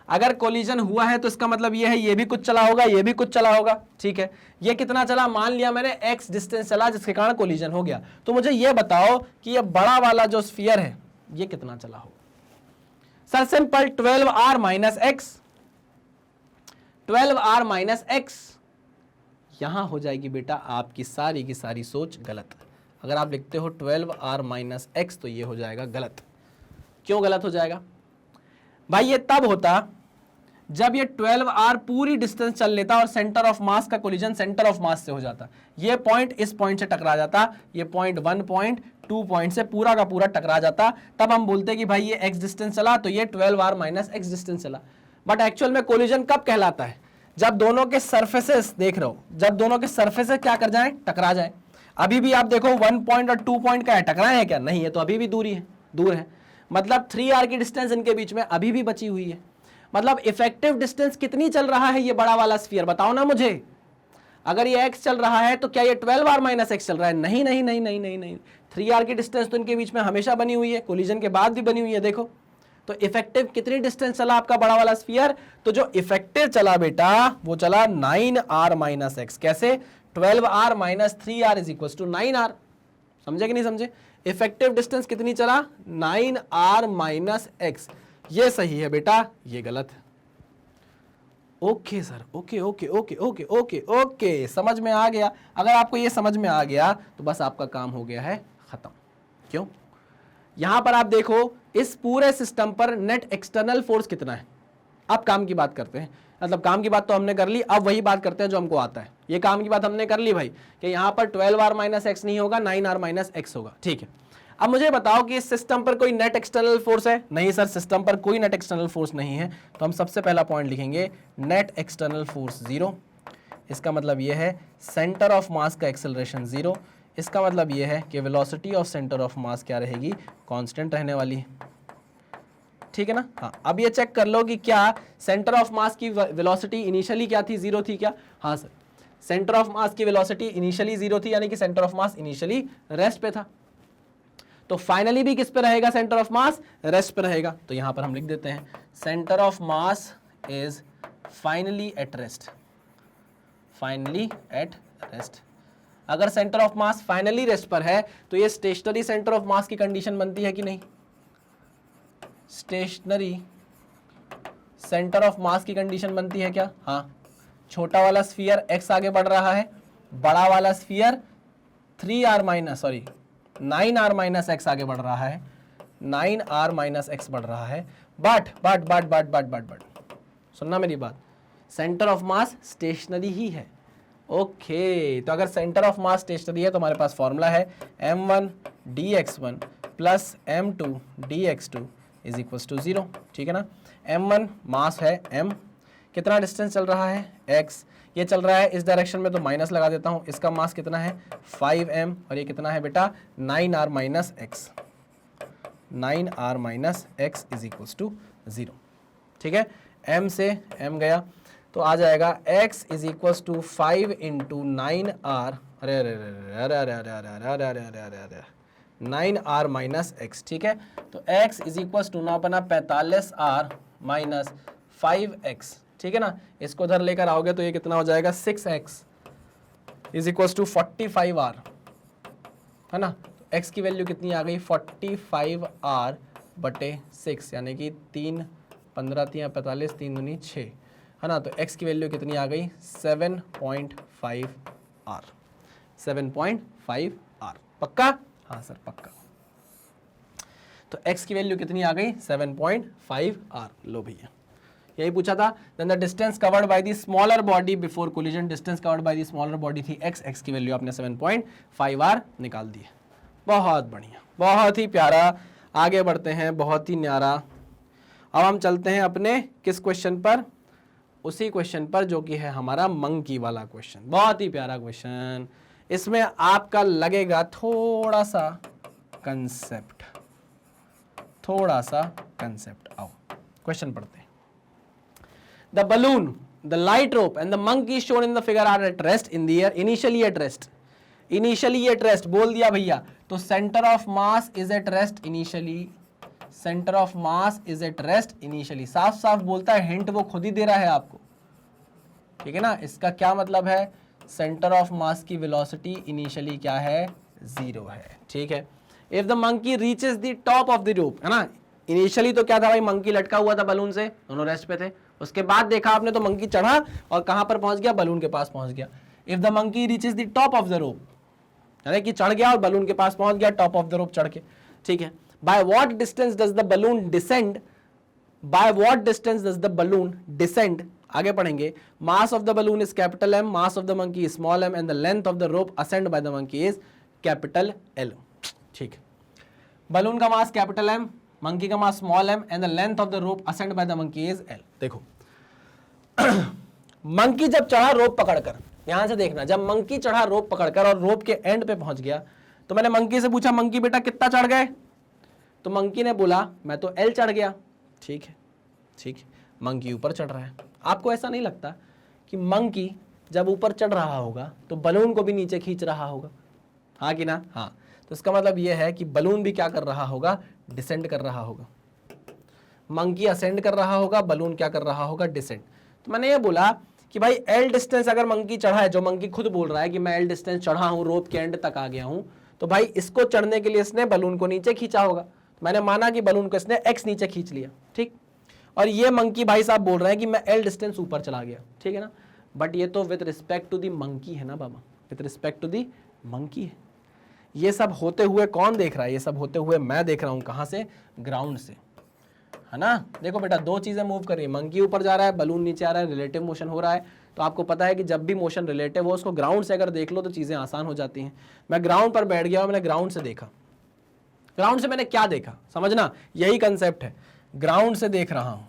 अगर कोलिजन हुआ है तो इसका मतलब ये है ये भी कुछ चला होगा, ये भी कुछ चला होगा, ठीक है। ये कितना चला? मान लिया मैंने x डिस्टेंस चला, जिसके कारण कोलिजन हो गया। तो मुझे ये बताओ कि ये बड़ा वाला जो स्फीयर है ये कितना चला होगा? Sir simple, 12r minus x, 12r minus x. यहां हो जाएगी बेटा आपकी सारी की सारी सोच गलत। अगर आप लिखते हो 12r माइनस एक्स तो ये हो जाएगा गलत। क्यों गलत हो जाएगा भाई? ये तब होता जब ये 12r पूरी डिस्टेंस चल लेता और सेंटर ऑफ मास का कोलिजन सेंटर ऑफ मास से हो जाता। ये पॉइंट इस पॉइंट से टकरा जाता, ये पॉइंट 1 पॉइंट 2 पॉइंट से पूरा का पूरा टकरा जाता। तब हम बोलते कि भाई ये x डिस्टेंस चला तो ये 12r माइनस एक्स डिस्टेंस चला। बट एक्चुअल में कोलिजन कब कहलाता है? जब दोनों के सरफेसेस, देख रहे हो, जब दोनों के सरफेसेस क्या कर जाए? टकरा जाए। अभी भी आप देखो 1 पॉइंट और 2 पॉइंट का है, टकराए हैं क्या? नहीं है, तो अभी भी दूरी है, दूर है। मतलब 3r की डिस्टेंस इनके बीच में अभी भी बची हुई है। मतलब इफेक्टिव डिस्टेंस कितनी चल रहा है ये बड़ा वाला स्फीयर? बताओ ना मुझे। अगर ये x चल रहा है तो क्या ये 12r माइनस एक्स चल रहा है? नहीं नहीं नहीं नहीं नहीं नहीं, 3r की डिस्टेंस तो इनके बीच में हमेशा बनी हुई है, कोलिजन के बाद भी बनी हुई है। देखो तो इफेक्टिव कितनी डिस्टेंस चला आपका बड़ा वाला स्फीयर? तो जो इफेक्टिव चला बेटा वो चला 9r माइनस एक्स। कैसे? 12r minus 3r is equal to 9r। समझे कि नहीं समझे? इफेक्टिव डिस्टेंस कितनी चला? 9r minus x. ये सही है बेटा, ये गलत है। Okay sir, okay okay okay okay okay okay, समझ में आ गया। अगर आपको ये समझ में आ गया तो बस आपका काम हो गया है खत्म। क्यों? यहां पर आप देखो इस पूरे सिस्टम पर नेट एक्सटर्नल फोर्स कितना है। अब काम की बात करते हैं, मतलब काम की बात तो हमने कर ली, अब वही बात करते हैं जो हमको आता है। ये काम की बात हमने कर ली भाई कि यहां पर 12r माइनस एक्स नहीं होगा, 9r माइनस एक्स होगा, ठीक है। अब मुझे बताओ कि इस सिस्टम पर कोई नेट एक्सटर्नल फोर्स है? नहीं सर, सिस्टम पर कोई नेट एक्सटर्नल फोर्स नहीं है। तो हम सबसे पहला पॉइंट लिखेंगे नेट एक्सटर्नल फोर्स 0। इसका मतलब यह है सेंटर ऑफ मास का एक्सेलरेशन 0। इसका मतलब यह है कि velocity of centre of mass क्या रहेगी? कांस्टेंट रहने वाली है। ठीक है ना? हाँ, अब ये चेक कर लो कि क्या सेंटर ऑफ मास की वेलोसिटी इनिशियली क्या थी? 0 थी क्या? हाँ सर, सेंटर ऑफ मास की वेलोसिटी इनिशियली 0 थी, यानी कि centre of mass initially rest पे था। तो फाइनली भी किस पे रहेगा? सेंटर ऑफ मास रेस्ट पे रहेगा। तो यहां पर हम लिख देते हैं centre of mass is finally at rest. Finally at rest. अगर centre of mass finally rest पर है तो ये स्टेशनरी सेंटर ऑफ मास की कंडीशन बनती है कि नहीं? स्टेशनरी सेंटर ऑफ मास की कंडीशन बनती है क्या? हाँ, छोटा वाला स्फीयर x आगे बढ़ रहा है, बड़ा वाला स्फीयर 9r माइनस x आगे बढ़ रहा है, 9r माइनस x बढ़ रहा है। बट सुनना मेरी बात, सेंटर ऑफ मास स्टेशनरी ही है। ओके, तो अगर सेंटर ऑफ मास स्टेशनरी है तो हमारे पास फॉर्मूला है m1 dx1 plus m2 dx2 is equals to 0। ठीक है ना? m1 मास है m, कितना डिस्टेंस चल रहा है? x। ये चल रहा है इस डायरेक्शन में तो माइनस लगा देता हूं। इसका मास कितना है? 5m। और ये कितना है बेटा? 9r minus x। 9r minus x is equals to 0। ठीक है, m से m गया तो आ जाएगा x is equals to 5 into 9r, अरे अरे अरे अरे अरे अरे अरे अरे अरे अरे अरे अरे 9r माइनस x। ठीक है, तो x इज इक्वल्स टू ना बना 45r माइनस 5x। ठीक है ना? इसको उधर लेकर आओगे तो ये कितना हो जाएगा? 6x is equals to 45r, है ना? तो x की वैल्यू कितनी आ गई? 45r बटे 6, यानी कि 3 15 3 45 3 दूनी 6, है ना? तो x की वैल्यू कितनी आ गई? 7.5r। 7.5r पक्का? हाँ सर पक्का। तो x की वैल्यू कितनी आ गई? 7.5r। लो भैया, यही पूछा था। Then the distance covered by the smaller body before collision, distance covered by the smaller body थी x की वैल्यू आपने 7.5r निकाल दी है। बहुत बढ़िया, बहुत ही प्यारा। आगे बढ़ते हैं, बहुत ही न्यारा। अब हम चलते हैं अपने किस क्वेश्चन पर? उसी क्वेश्चन पर जो कि है हमारा मंकी वाला क्वेश्चन। बहुत ही प्यारा क्वेश्चन, इसमें आपका लगेगा थोड़ा सा कंसेप्ट, थोड़ा सा कंसेप्ट। आओ क्वेश्चन पढ़ते हैं। The balloon, the light rope and the monkey shown in the figure are at rest in the air, initially at rest. Initially at rest बोल दिया भैया, तो centre of mass is at rest initially. Centre of mass is at rest initially, साफ साफ बोलता है, hint वो खुद ही दे रहा है आपको। ठीक है ना? इसका क्या मतलब है? सेंटर ऑफ मास की वेलोसिटी इनिशियली क्या है? 0 है। ठीक है, if the monkey reaches the top of the rope, है ना? इनिशियली तो क्या था भाई? मंकी लटका हुआ था बलून से, दोनों रेस्ट पे थे। उसके बाद देखा आपने तो मंकी चढ़ा और कहां पर पहुंच गया? बलून के पास पहुंच गया। If the monkey reaches the top of the rope, यानी कि चढ़ गया और बलून के पास पहुंच गया, टॉप ऑफ द रोप चढ़ के। ठीक है, bye what distance does the balloon descend? Bye what distance does the balloon descend? आगे पढ़ेंगे। मास of the balloon is capital M, mass of the monkey is small m, and the length of the rope ascend by the monkey is capital L। ठीक, balloon का mass capital M, monkey का mass small m, and the length of the rope ascend by the monkey is L। देखो monkey जब चढ़ा रोप पकड़कर, यहां से देखना, जब मंकी चढ़ा रोप पकड़कर और रोप के एंड पे पहुंच गया तो मैंने मंकी से पूछा, मंकी बेटा कितना चढ़ गए? तो मंकी ने बोला मैं तो L चढ़ गया। ठीक है, ठीक है, मंकी ऊपर चढ़ रहा है। आपको ऐसा नहीं लगता कि मंकी जब ऊपर चढ़ रहा होगा तो बलून को भी नीचे खींच रहा होगा? हाँ कि ना? हाँ, तो इसका मतलब यह है कि बलून भी क्या कर रहा होगा? डिसेंड कर रहा होगा। मंकी असेंड कर रहा होगा, बलून क्या कर रहा होगा? डिसेंड। तो मैंने ये बोला कि भाई L डिस्टेंस अगर मंकी चढ़ा है, जो मंकी खुद बोल रहा है कि मैं L डिस्टेंस चढ़ा हूं, रोप के एंड तक आ गया हूं, तो भाई इसको चढ़ने के लिए इसने बलून को नीचे खींचा होगा। तो मैंने माना कि बलून को इसने x नीचे खींच लिया। ठीक, और ये मंकी भाई साहब बोल रहे हैं कि मैं L डिस्टेंस ऊपर चला गया। ठीक है ना? बट ये तो with respect to the monkey है ना बाबा, with respect to the monkey है। ये सब होते हुए कौन देख रहा है? ये सब होते हुए मैं देख रहा हूं। कहां से? ग्राउंड से, है ना? देखो बेटा, दो चीजें मूव कर रही है, मंकी ऊपर जा रहा है, बलून नीचे आ रहा है, रिलेटिव मोशन हो रहा है। तो आपको पता है कि जब भी मोशन रिलेटिव हो, उसको ग्राउंड से अगर देख लो तो चीजें आसान हो जाती हैं। मैं ग्राउंड पर बैठ गया और मैंने ग्राउंड से देखा, ग्राउंड से मैंने क्या देखा, समझना, यही कंसेप्ट है। ग्राउंड से देख रहा हूं,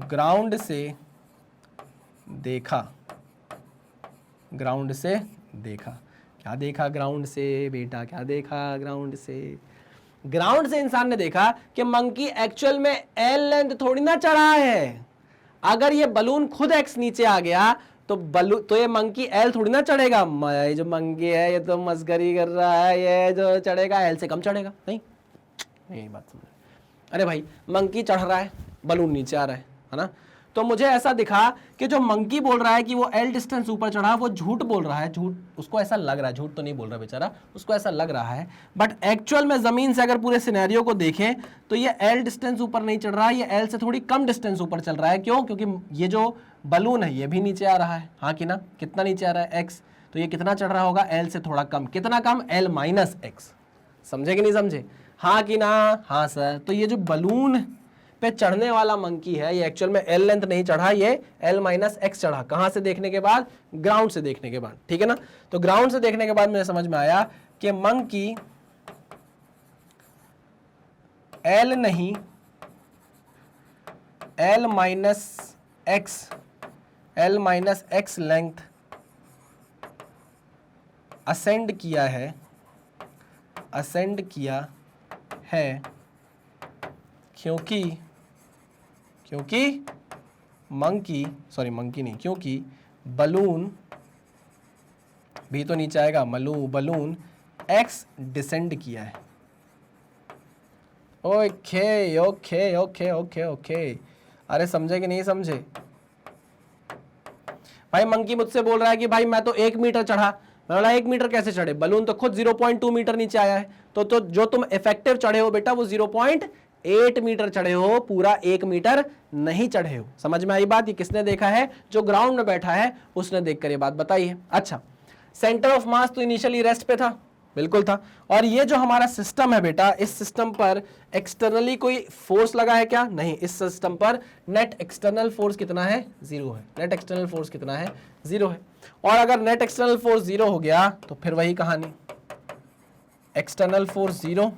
ग्राउंड से देखा, ग्राउंड से देखा। क्या देखा ग्राउंड से बेटा, क्या देखा ग्राउंड से? ग्राउंड से इंसान ने देखा कि मंकी एक्चुअल में एल लेंथ थोड़ी ना चढ़ा है। अगर ये बलून खुद एक्स नीचे आ गया तो ये मंकी एल थोड़ी ना चढ़ेगा। ये जो मंकी है ये तो मस्करी कर रहा है, ये जो चढ़ेगा एल से कम चढ़ेगा। नहीं, यही बात समझ। अरे भाई मंकी चढ़ रहा है, बलून नीचे आ रहा है ना। तो मुझे ऐसा दिखा कि जो मंकी बोल रहा है कि वो एल डिस्टेंस ऊपर चढ़ा, वो झूठ बोल रहा है। झूठ उसको ऐसा लग रहा है, झूठ तो नहीं बोल रहा बेचारा, उसको ऐसा लग रहा है। बट एक्चुअल में जमीन से अगर पूरे सिनेरियो को देखें तो ये एल डिस्टेंस ऊपर नहीं चढ़ रहा है, ये एल से थोड़ी कम डिस्टेंस ऊपर चल रहा है। क्यों? क्योंकि ये जो बलून है ये भी नीचे आ रहा है, हाँ कि ना। कितना नीचे आ रहा है? एक्स। तो ये कितना चढ़ रहा होगा? एल से थोड़ा कम। कितना कम? L minus x. समझे कि नहीं समझे? हाँ कि ना? हाँ सर। तो ये जो बलून पे चढ़ने वाला मंकी है ये एक्चुअल में एल लेंथ नहीं चढ़ा, ये एल माइनस एक्स चढ़ा। कहां से देखने के बाद? ग्राउंड से देखने के बाद, ठीक है ना। तो ग्राउंड से देखने के बाद मुझे समझ में आया कि मंकी एल नहीं, L minus x length ascend किया है क्योंकि बलून भी तो नीचे आएगा, बलून एक्स डिसेंड किया है। Okay okay okay okay okay. अरे समझे कि नहीं समझे? भाई मंकी मुझसे बोल रहा है कि भाई मैं तो 1 मीटर चढ़ा। मैं बोला 1 मीटर कैसे चढ़े? बलून तो खुद 0.2 मीटर नीचे आया है। तो जो तुम इफेक्टिव चढ़े हो बेटा वो 0.8 मीटर चढ़े हो, पूरा 1 मीटर नहीं चढ़े हो। समझ में आई बात? ये किसने देखा है? जो ग्राउंड में बैठा है उसने देखकर ये बात बताई है। अच्छा, सेंटर ऑफ मास तो इनिशियली रेस्ट पे था, बिल्कुल था। और ये जो हमारा सिस्टम है बेटा, इस सिस्टम पर एक्सटर्नली कोई फोर्स लगा है क्या? नहीं। इस सिस्टम पर नेट एक्सटर्नल फोर्स कितना है? 0 है। नेट एक्सटर्नल फोर्स कितना है? 0 है। और अगर नेट एक्सटर्नल फोर्स 0 हो गया तो फिर वही कहानी, एक्सटर्नल फोर्स 0,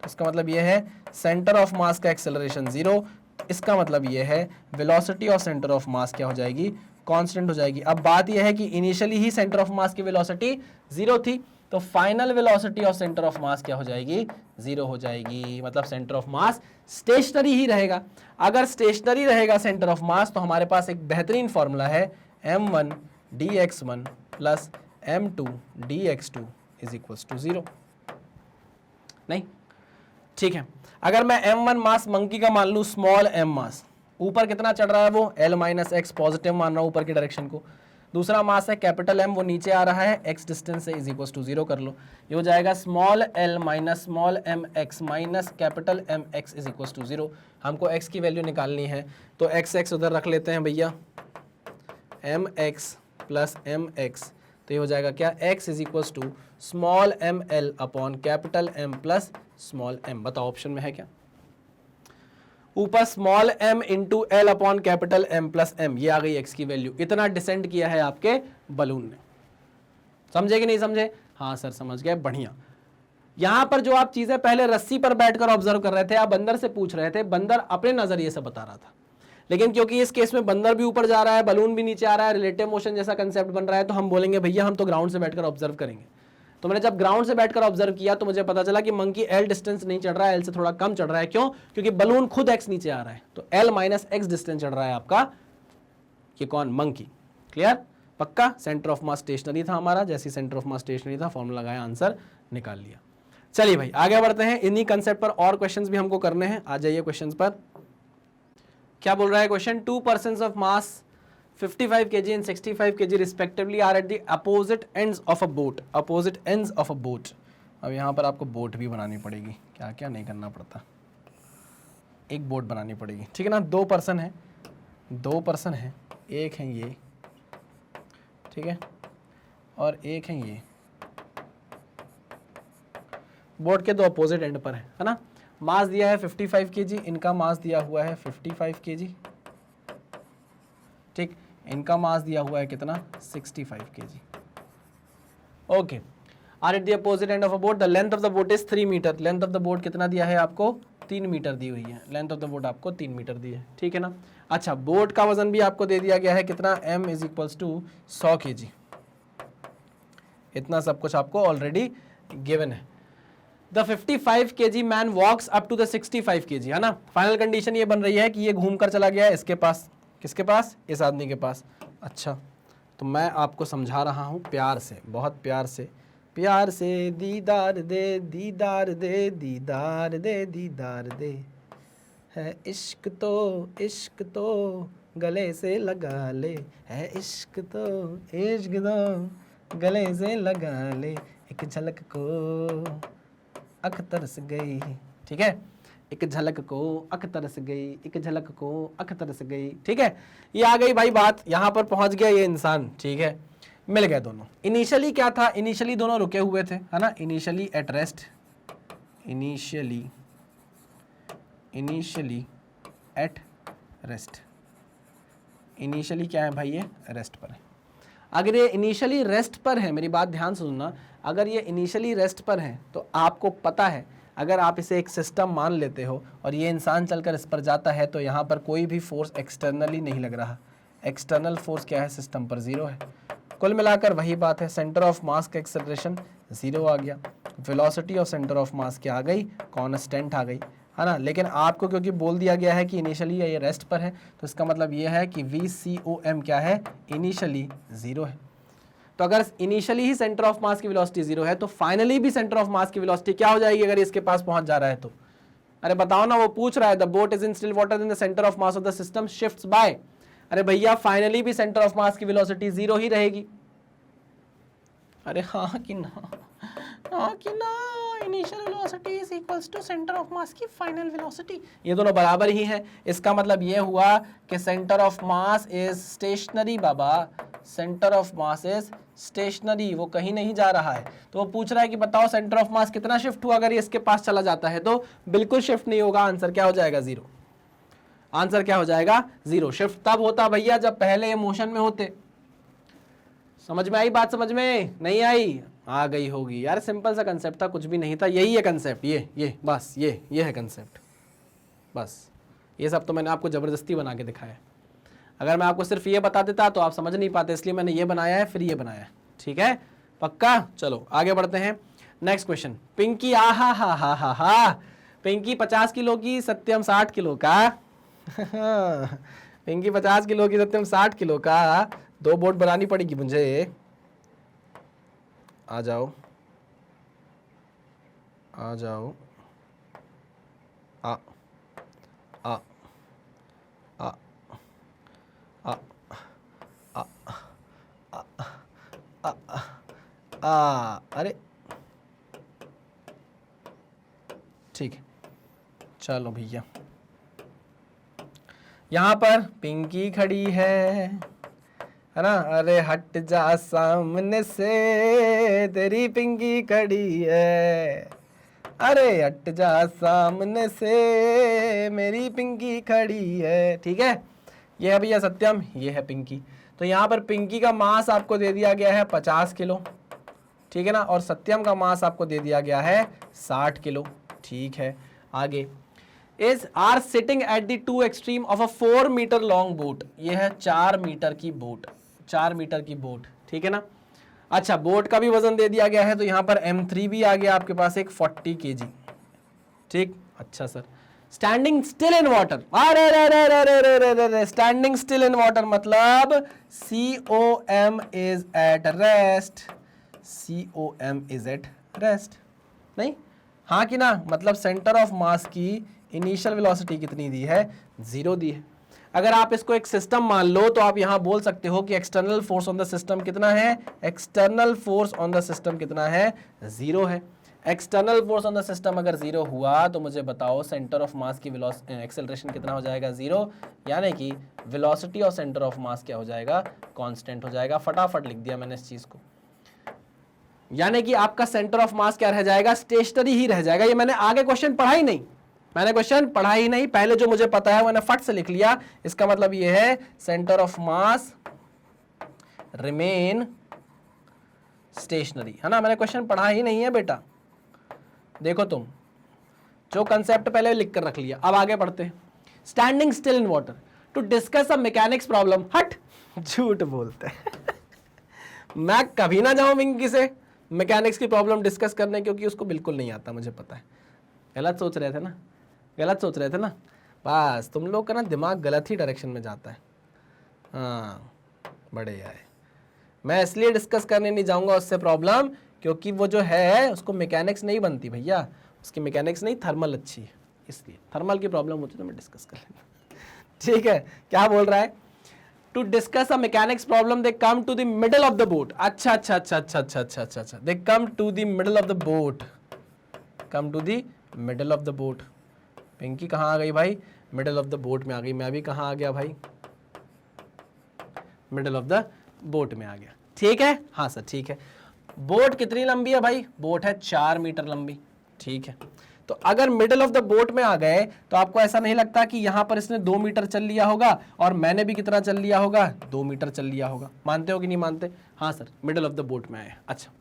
इसका मतलब यह है सेंटर ऑफ मास का एक्सेलरेशन 0। इसका मतलब यह है velocity of centre of mass क्या हो जाएगी? कांस्टेंट हो जाएगी। अब बात यह है कि initially he centre of mass की वेलोसिटी 0 थी, तो final velocity of centre of mass क्या हो जाएगी? 0 हो जाएगी। मतलब सेंटर ऑफ मास स्टेशनरी ही रहेगा। अगर स्टेशनरी रहेगा सेंटर ऑफ मास तो हमारे पास एक बेहतरीन फॉर्मूला है, m1 dx1 plus m2 dx2 is equals to 0। नहीं, ठीक है। अगर मैं m1 मास मंकी का मान लूं, स्मॉल m मास, ऊपर कितना चढ़ रहा है वो? l माइनस एक्स, पॉजिटिव मान रहा हूं ऊपर की डायरेक्शन को। दूसरा मास है कैपिटल M, वो नीचे आ रहा है, x डिस्टेंस से इज इक्वल्स टू 0 कर लो। ये हो जाएगा small l minus small m x minus capital M x is equals to 0। हमको x की वैल्यू निकालनी है तो x उधर रख लेते हैं भैया, m x plus m x। तो ये हो जाएगा क्या? x is equals to small m l upon capital M plus small m। बताओ ऑप्शन में है क्या? ऊपर small m into L upon capital M प्लस M, ये आ गई x की वैल्यू। इतना डिसेंड किया है आपके बलून ने। समझे कि नहीं समझे? हाँ सर समझ गए, बढ़िया। यहां पर जो आप चीजें पहले रस्सी पर बैठकर ऑब्जर्व कर रहे थे, आप बंदर से पूछ रहे थे, बंदर अपने नजरिए से बता रहा था। लेकिन क्योंकि इस केस में बंदर भी ऊपर जा रहा है, बलून भी नीचे आ रहा है, रिलेटिव मोशन जैसा कंसेप्ट बन रहा है, तो हम बोलेंगे भैया हम तो ग्राउंड से बैठकर ऑब्जर्व करेंगे। तो मैंने जब ग्राउंड से बैठकर ऑब्जर्व किया तो मुझे पता चला कि मंकी एल डिस्टेंस नहीं चढ़ रहा है, एल से थोड़ा कम चढ़ रहा है। क्यों? क्योंकि बलून खुद एक्स नीचे आ रहा है, तो एल माइनस एक्स डिस्टेंस चढ़ रहा है आपका। ये कौन? मंकी। क्लियर? पक्का? सेंटर ऑफ मास स्टेशनरी था हमारा, जैसे सेंटर ऑफ मास स्टेशनरी था, फॉर्मूला लगाया, आंसर निकाल लिया। चलिए भाई आगे बढ़ते हैं। इन्हीं कंसेप्ट पर और क्वेश्चंस भी हमको करने हैं। आ जाइए क्वेश्चंस पर। क्या बोल रहा है question? 2 persons of mass 55 kg and 65 kg respectively are at the opposite ends of a boat. Opposite ends of a boat. अब यहाँ पर आपको बोट भी बनानी पड़ेगी, क्या क्या नहीं करना पड़ता, एक बोट बनानी पड़ेगी, ठीक है ना। 2 पर्सन है, 2 पर्सन है, एक है ये, ठीक है, और एक है ये। बोट के 2 अपोजिट एंड पर है ना। मास दिया है 55 kg, इनका मास दिया हुआ है 55 kg, ठीक। इनका मास दिया हुआ है कितना? 65 kg। Okay, are at the opposite end of a boat, the length of the boat is 3 metre. Length of the boat कितना दिया है आपको? 3 मीटर दी हुई है। लेंथ ऑफ द बोट आपको 3 मीटर दी है, ठीक है ना। अच्छा, बोट का वजन भी आपको दे दिया गया है कितना? m is equals to 100 kg। इतना सब कुछ आपको ऑलरेडी गिवन है। The 55 kg man walks up to the 65 kg, है ना। फाइनल कंडीशन ये बन रही है कि ये घूम कर चला गया है इसके पास। किसके पास? इस आदमी के पास। अच्छा, तो मैं आपको समझा रहा हूं प्यार से, बहुत प्यार से। प्यार से दीदार दे, दीदार दे, दीदार दे, दीदार दे, है इश्क तो गले से लगा ले, है इश्क तो गले से लगा ले, एक झलक को अख तरस गई, ठीक है। एक झलक को अख तरस गई, एक झलक को अख तरस गई, ठीक है। ये आ गई भाई बात, यहां पर पहुंच गया ये इंसान, ठीक है। मिल गए दोनों। इनिशियली क्या था? इनिशियली दोनों रुके हुए थे, है ना। Initially at rest, initially at rest. Initially क्या है भाई? ये रेस्ट पर है। अगर ये इनिशियली रेस्ट पर है, मेरी बात ध्यान से सुनना, अगर ये इनिशियली रेस्ट पर है तो आपको पता है, अगर आप इसे एक सिस्टम मान लेते हो और ये इंसान चलकर इस पर जाता है तो यहाँ पर कोई भी फोर्स एक्सटर्नली नहीं लग रहा। एक्सटर्नल फोर्स क्या है? सिस्टम पर 0 है। कुल मिलाकर वही बात है, सेंटर ऑफ मास का एक्सेलरेशन 0 आ गया, velocity of centre of mass क्या आ गई? कांस्टेंट आ गई, है ना। लेकिन आपको क्योंकि बोल दिया गया है कि इनिशियली ये रेस्ट पर है, तो इसका मतलब ये है कि VCOM क्या है? इनिशियली 0 है। तो अगर initially he centre of mass की वेलोसिटी 0 है तो फाइनली भी सेंटर ऑफ मास की वेलोसिटी क्या हो जाएगी अगर इसके पास पहुंच जा रहा है तो? अरे बताओ ना, वो पूछ रहा है the boat is in still water in the centre of mass of the system shifts by. अरे भैया, फाइनली भी सेंटर ऑफ मास की वेलोसिटी 0 ही रहेगी। अरे हाँ कि ना, हाँ कि ना, initial velocity is equals to centre of mass की फाइनल वेलोसिटी। ये दोनों बराबर ही हैं। इसका मतलब ये हुआ कि centre of mass is stationary Baba, centre of mass is stationary, वो कहीं नहीं जा रहा है। तो वो पूछ रहा है कि बताओ सेंटर ऑफ मास कितना शिफ्ट हुआ अगर ये इसके पास चला जाता है? तो बिल्कुल शिफ्ट नहीं होगा। आंसर क्या हो जाएगा? 0। आंसर क्या हो जाएगा? 0। शिफ्ट तब होता भैया जब पहले ये मोशन में होते। समझ में आई बात? समझ में नहीं आई? आ गई होगी यार, सिंपल सा कंसेप्ट था, कुछ भी नहीं था। यही है कंसेप्ट, ये बस ये है कंसेप्ट, बस। ये सब तो मैंने आपको जबरदस्ती बना के दिखाया। अगर मैं आपको सिर्फ ये बता देता तो आप समझ नहीं पाते, इसलिए मैंने ये बनाया है फिर ये बनाया है, ठीक है। पक्का? चलो आगे बढ़ते हैं। Next question. पिंकी हा पिंकी 50 किलो की, सत्यम 60 किलो का। पिंकी 50 किलो की, सत्यम 60 किलो का। 2 बोट बनानी पड़ेगी मुझे। आ जाओ आ जाओ, आ आ आ आ आ आ आ अरे ठीक है, चलो भैया। यहां पर पिंकी खड़ी है ना। अरे हट जा सामने से, तेरी पिंकी खड़ी है। अरे हट जा सामने से, मेरी पिंकी खड़ी है, ठीक है। ये है भैया सत्यम, ये है पिंकी। तो यहाँ पर पिंकी का मास आपको दे दिया गया है 50 किलो, ठीक है ना। और सत्यम का मास आपको दे दिया गया है 60 किलो, ठीक है। आगे is are sitting at the two extreme of a 4 metre long boat. ये है 4 मीटर की बोट, 4 मीटर की बोट, ठीक है ना। अच्छा, बोट का भी वजन दे दिया गया है, तो यहाँ पर M3 भी आ गया आपके पास एक 40 kg, ठीक। अच्छा sir, standing still in water. अरे स्टैंडिंग स्टिल इन वाटर मतलब COM is at rest, COM is at rest. नहीं, हाँ कि ना? मतलब सेंटर ऑफ मास की इनिशियल वेलोसिटी कितनी दी है? 0 दी है। अगर आप इसको एक सिस्टम मान लो तो आप यहां बोल सकते हो कि external force on the system कितना है? External force on the system कितना है? 0 है। External force on the system अगर 0 हुआ तो मुझे बताओ सेंटर ऑफ मास की एक्सेलरेशन कितना हो जाएगा? 0। यानी कि velocity of centre of mass क्या हो जाएगा? कांस्टेंट हो जाएगा। फटाफट लिख दिया मैंने इस चीज को। यानी कि आपका सेंटर ऑफ मास क्या रह जाएगा? स्टेशनरी ही रह जाएगा। ये मैंने आगे क्वेश्चन पढ़ा ही नहीं, पहले जो मुझे पता है मैंने फट से लिख लिया। इसका मतलब ये है centre of mass remain stationery, है ना। मैंने क्वेश्चन पढ़ा ही नहीं है बेटा, देखो तुम जो कंसेप्ट पहले लिख कर रख लिया। अब आगे बढ़ते, standing still in water to discuss a mechanics problem. हट, झूठ बोलते हैं मैं कभी ना जाऊं पिंकी से मैकेनिक्स की प्रॉब्लम डिस्कस करने, क्योंकि उसको बिल्कुल नहीं आता, मुझे पता है। गलत सोच रहे थे ना, गलत सोच रहे थे ना, बस तुम लोग का ना दिमाग गलत ही डायरेक्शन में जाता है। हाँ बढ़िया है, मैं इसलिए डिस्कस करने नहीं जाऊंगा उससे प्रॉब्लम, क्योंकि वो जो है उसको मैकेनिक्स नहीं बनती भैया, उसकी मैकेनिक्स नहीं थर्मल अच्छी है, इसलिए थर्मल की प्रॉब्लम होती है तो मैं डिस्कस कर लेता। ठीक है, क्या बोल रहा है, to discuss a mechanics problem they come to the middle of the boat. अच्छा अच्छा अच्छा अच्छा अच्छा अच्छा अच्छा अच्छा, they come to the middle of the boat, come to the middle of the boat. Pinky कहाँ आ गई भाई, मिडल ऑफ द बोट में आ गई। मैं भी कहाँ आ गया भाई, मिडल ऑफ द बोट में आ गया। ठीक है, हाँ सर ठीक है। बोट कितनी लंबी है भाई, बोट है 4 मीटर लंबी। ठीक है, तो अगर मिडल ऑफ द बोट में आ गए तो आपको ऐसा नहीं लगता कि यहां पर इसने 2 मीटर चल लिया होगा और मैंने भी कितना चल लिया होगा, 2 मीटर चल लिया होगा। मानते हो कि नहीं मानते? हाँ sir, middle of the boat में आए। अच्छा,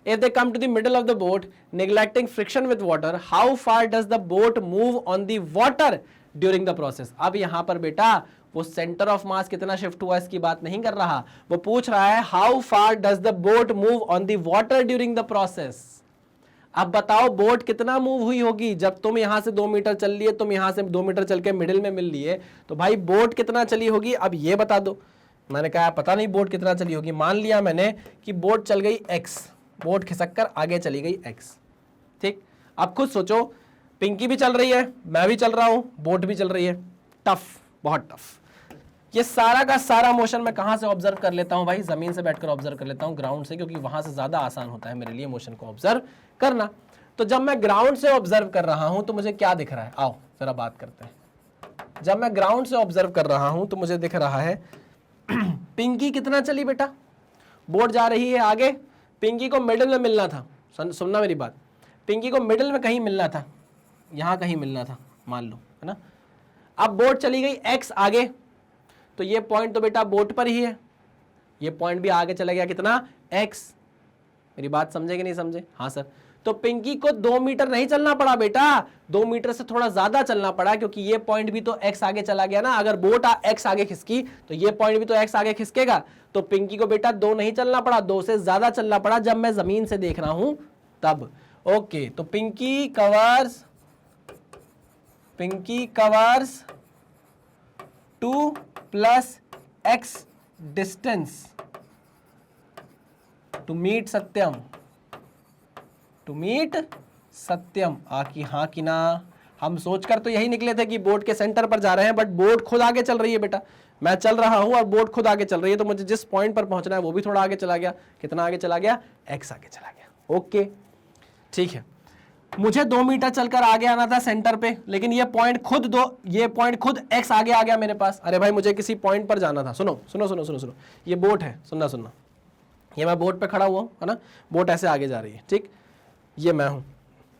if they come to the middle of the boat neglecting friction with water, how far does the boat move on the water during the process? अब यहां पर बेटा वो सेंटर ऑफ मास कितना shift हुआ इसकी बात नहीं कर रहा, वो पूछ रहा है how far does the boat move on the water during the process. अब बताओ बोट कितना मूव हुई होगी, जब तुम यहां से 2 मीटर चल लिए, तुम यहां से 2 मीटर चल के मिडिल में मिल लिए, तो भाई बोट कितना चली होगी अब ये बता दो। मैंने कहा पता नहीं बोट कितना चली होगी, मान लिया मैंने कि बोट चल गई x, बोट खिसक कर आगे चली गई x। ठीक, अब खुद सोचो, पिंकी भी चल रही है, मैं भी चल रहा हूं, बोट भी चल रही है, टफ, बहुत टफ। ये सारा का सारा मोशन मैं कहां से ऑब्जर्व कर लेता हूं भाई, जमीन से बैठकर ऑब्जर्व कर लेता हूं, ग्राउंड से, क्योंकि वहां से ज्यादा आसान होता है मेरे लिए मोशन को ऑब्जर्व करना। तो जब मैं ग्राउंड से ऑब्जर्व कर रहा हूं तो मुझे क्या दिख रहा है, आओ जरा बात करते हैं। जब मैं ग्राउंड से ऑब्जर्व कर रहा हूं तो मुझे दिख रहा है पिंकी कितना चली बेटा, बोट जा रही है आगे, पिंकी को मिडिल में मिलना था, सुनना मेरी बात, पिंकी को मिडिल में कहीं मिलना था, यहां कहीं मिलना था मान लो, है ना। अब बोट चली गई x आगे, तो ये पॉइंट तो बेटा बोट पर ही है, ये पॉइंट भी आगे चला गया कितना, x। मेरी बात समझे कि नहीं समझे? हाँ सर। तो पिंकी को 2 मीटर नहीं चलना पड़ा बेटा, 2 मीटर से थोड़ा ज्यादा चलना पड़ा, क्योंकि ये पॉइंट भी तो x आगे चला गया ना। अगर बोट x आगे खिसकी तो ये पॉइंट भी तो x आगे खिसकेगा, तो पिंकी को बेटा 2 नहीं चलना पड़ा, 2 से ज्यादा चलना पड़ा जब मैं जमीन से देख रहा हूं तब। ओके, तो Pinky covers 2 plus x distance to meet Satyam, to meet Satyam. आकी हाँ कि ना? हम सोचकर तो यही निकले थे कि बोट के सेंटर पर जा रहे हैं, बट बोट खुद आगे चल रही है बेटा, मैं चल रहा हूं और बोट खुद आगे चल रही है, तो मुझे जिस पॉइंट पर पहुंचना है वो भी थोड़ा आगे चला गया। कितना आगे चला गया? x आगे चला गया। ओके ठीक है, मुझे 2 मीटर चलकर आगे आना था सेंटर पे, लेकिन ये पॉइंट खुद x आगे आ गया मेरे पास। अरे भाई मुझे किसी पॉइंट पर जाना था, सुनो सुनो सुनो सुनो सुनो, ये बोट है, सुनना, ये मैं बोट पे खड़ा हुआ हूं, है ना, बोट ऐसे आगे जा रही है, ठीक, ये मैं हूं,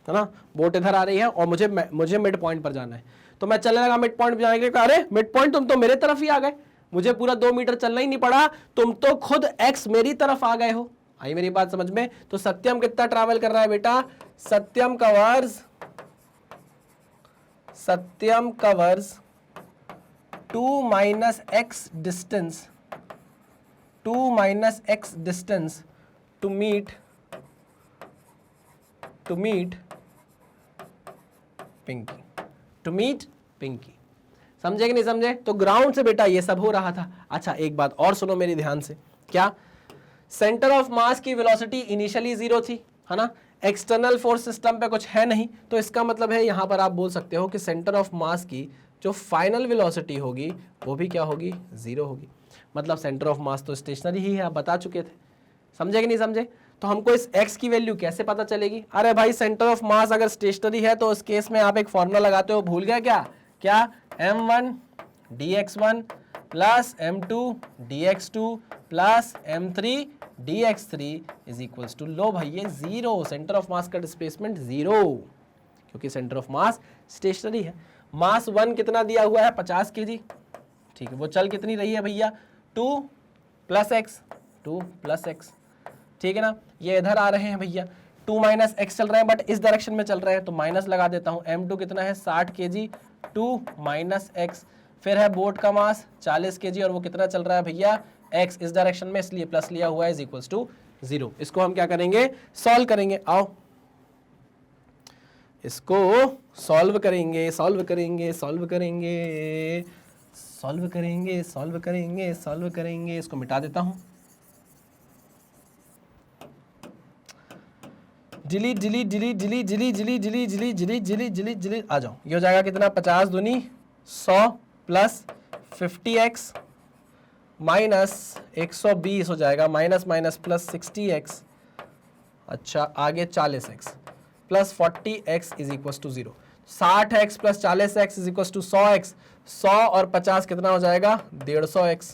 है ना, बोट इधर आ रही है और मुझे मिड पॉइंट पर जाना है। तो मैं चलने लगा मिड पॉइंट पर जाने के लिए, अरे मिड पॉइंट तुम तो मेरे तरफ ही आ गए, मुझे पूरा 2 मीटर चलना ही नहीं पड़ा, तुम तो खुद x मेरी तरफ आ गए हो। आई मेरी बात समझ में? तो सत्यम कितना ट्रैवल कर रहा है बेटा, Satyam covers 2 minus x distance, 2 minus x distance to meet Pinky. समझे कि नहीं समझे? तो ग्राउंड से बेटा ये सब हो रहा था। अच्छा एक बात और सुनो मेरी ध्यान से, क्या सेंटर ऑफ मास की वेलोसिटी इनिशियली 0 थी, है ना, एक्सटर्नल फोर्स सिस्टम पे कुछ है नहीं, तो इसका मतलब है यहां पर आप बोल सकते हो कि सेंटर ऑफ मास की जो फाइनल वेलोसिटी होगी वो भी क्या होगी, 0 होगी। मतलब सेंटर ऑफ मास तो स्टेशनरी ही है, आप बता चुके थे। समझे कि नहीं समझे? तो हमको इस x की वैल्यू कैसे पता चलेगी? अरे भाई सेंटर ऑफ मास अगर स्टेशनरी है तो उस केस में आप एक फॉर्मूला लगाते हो, भूल गया क्या m1 dx1 plus m2 dx2 plus m3 dx3 is equals to, लो भाई ये 0, सेंटर ऑफ मास का डिस्प्लेसमेंट 0, क्योंकि सेंटर ऑफ मास स्टेशनरी है। मास 1 कितना दिया हुआ है, 50 kg, ठीक है, वो चल कितनी रही है भैया, 2 प्लस x, ठीक है ना। ये इधर आ रहे हैं भैया, 2 माइनस एक्स चल रहे हैं बट इस डायरेक्शन में चल रहे हैं, तो माइनस लगा देता हूँ। m2 कितना है 60 kg, 2 माइनस एक्स, फिर है बोट का मास 40 kg और वो कितना चल रहा है भैया x इस डायरेक्शन में, इसलिए प्लस लिया हुआ है, इज इक्वल्स टू 0। इसको हम क्या करेंगे, सॉल्व करेंगे। आओ इसको सॉल्व करेंगे, सॉल्व करेंगे, सॉल्व करेंगे, सॉल्व करेंगे, सॉल्व करेंगे, सॉल्व करेंगे। इसको मिटा देता हूं, delete delete delete delete delete delete delete delete delete delete delete delete. आ जाओ, ये हो जाएगा कितना 50 दूनी 100 प्लस 50x माइनस 120 हो जाएगा, माइनस माइनस प्लस 60x, अच्छा आगे 40x plus 40x is equal to 0। 60x plus 40x is equal to 100x, 100 और 50 कितना हो जाएगा 150x,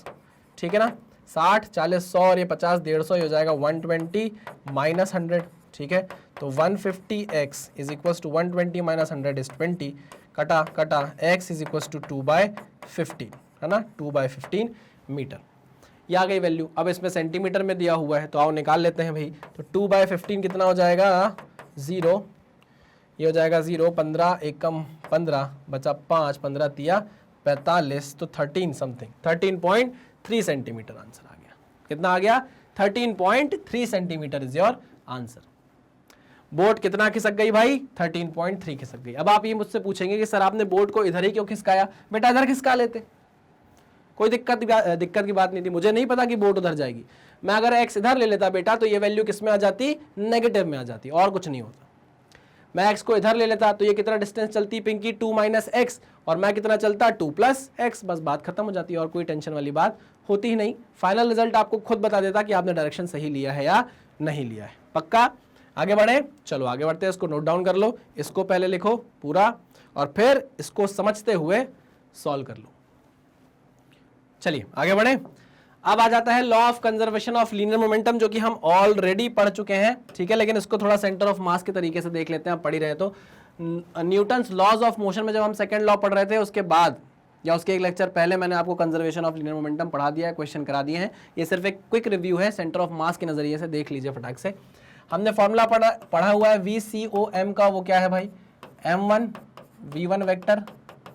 ठीक है ना। 60 40 100 और ये 50 150, ये हो जाएगा 120 माइनस 100, ठीक है। तो 150x is equal to 120 minus 100 is 20, कटा कटा x इज इक्वल टू 2/15, है ना, 2/15 मीटर। ये आ गई वैल्यू। अब इसमें सेंटीमीटर में दिया हुआ है तो आओ निकाल लेते हैं भाई। तो 2/15 कितना हो जाएगा 0, ये हो जाएगा 0, 15 एकम 15 बचा 5, 15 तिया 45, तो 13 समथिंग 13.3 सेंटीमीटर आंसर आ गया। कितना आ गया 13.3 centimetre is your answer. Boat कितना खिसक गई भाई 13.3 खिसक गई। अब आप ये मुझसे पूछेंगे कि सर आपने बोट को इधर ही क्यों खिसकाया, बेटा इधर खिसका लेते, कोई दिक्कत की बात नहीं थी। मुझे नहीं पता कि बोट उधर जाएगी, मैं अगर x इधर ले लेता बेटा तो ये वैल्यू किस में आ जाती, नेगेटिव में आ जाती, और कुछ नहीं होता। मैं x को इधर ले लेता तो ये कितना डिस्टेंस चलती पिंकी 2 माइनस एक्स, और मैं कितना चलता 2 प्लस एक्स, बस बात खत्म हो जाती है और कोई टेंशन वाली बात होती ही नहीं। फाइनल रिजल्ट आपको खुद बता देता कि आपने डायरेक्शन सही लिया है या नहीं लिया है। पक्का, आगे बढ़े, चलो आगे बढ़ते हैं। इसको नोट डाउन कर लो, इसको पहले लिखो पूरा और फिर इसको समझते हुए सॉल्व कर लो। चलिए आगे बढ़े। अब आ जाता है law of conservation of linear momentum, जो कि हम ऑलरेडी पढ़ चुके हैं, ठीक है, लेकिन इसको थोड़ा सेंटर ऑफ मास के तरीके से देख लेते हैं। आप पढ़ ही रहे तो न्यूटन्स लॉज ऑफ मोशन में जब हम सेकंड लॉ पढ़ रहे थे उसके बाद या उसके एक लेक्चर पहले मैंने आपको कंजर्वेशन ऑफ लीनियर मोमेंटम पढ़ा दिया है, क्वेश्चन करा दिए हैं। ये सिर्फ एक क्विक रिव्यू है सेंटर ऑफ मास के नजरिए से, देख लीजिए फटाक से। हमने फॉर्मूला पढ़ा हुआ है VCOM का, वो क्या है भाई m1 v1 vector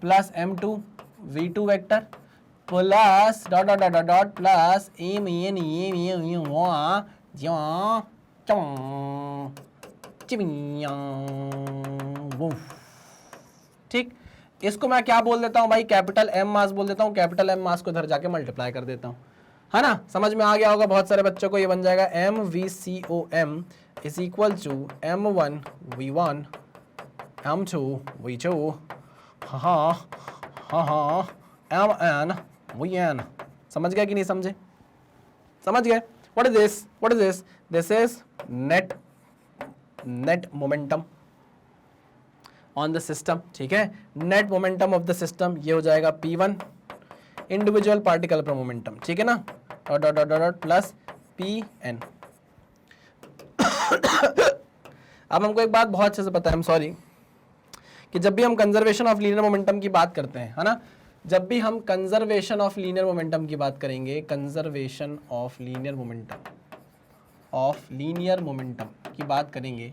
plus m2 v2 vector plus dot dot dot dot plus ठीक। इसको मैं क्या बोल देता हूँ भाई, कैपिटल M मास बोल देता हूँ। कैपिटल M मास को इधर जाके मल्टीप्लाई कर देता हूँ, है ना। समझ में आ गया होगा बहुत सारे बच्चों को। ये बन जाएगा MVCOM is equal to M1 V1 M2 V2 हाँ MN VN। समझ गया कि नहीं समझे, समझ गए। What is this, what is this, this is net momentum on the system, ठीक है। Net momentum of the system ये हो जाएगा P1 इंडिविजुअल पार्टिकल पर मोमेंटम, ठीक है ना, dot dot dot dot plus PN। अब हमको एक बात बहुत अच्छे से पता है, सॉरी, कि जब भी हम कंजर्वेशन ऑफ लीनियर मोमेंटम की बात करते हैं, है ना, जब भी हम कंजर्वेशन ऑफ लीनियर मोमेंटम की बात करेंगे, कंजर्वेशन ऑफ लीनियर मोमेंटम की बात करेंगे,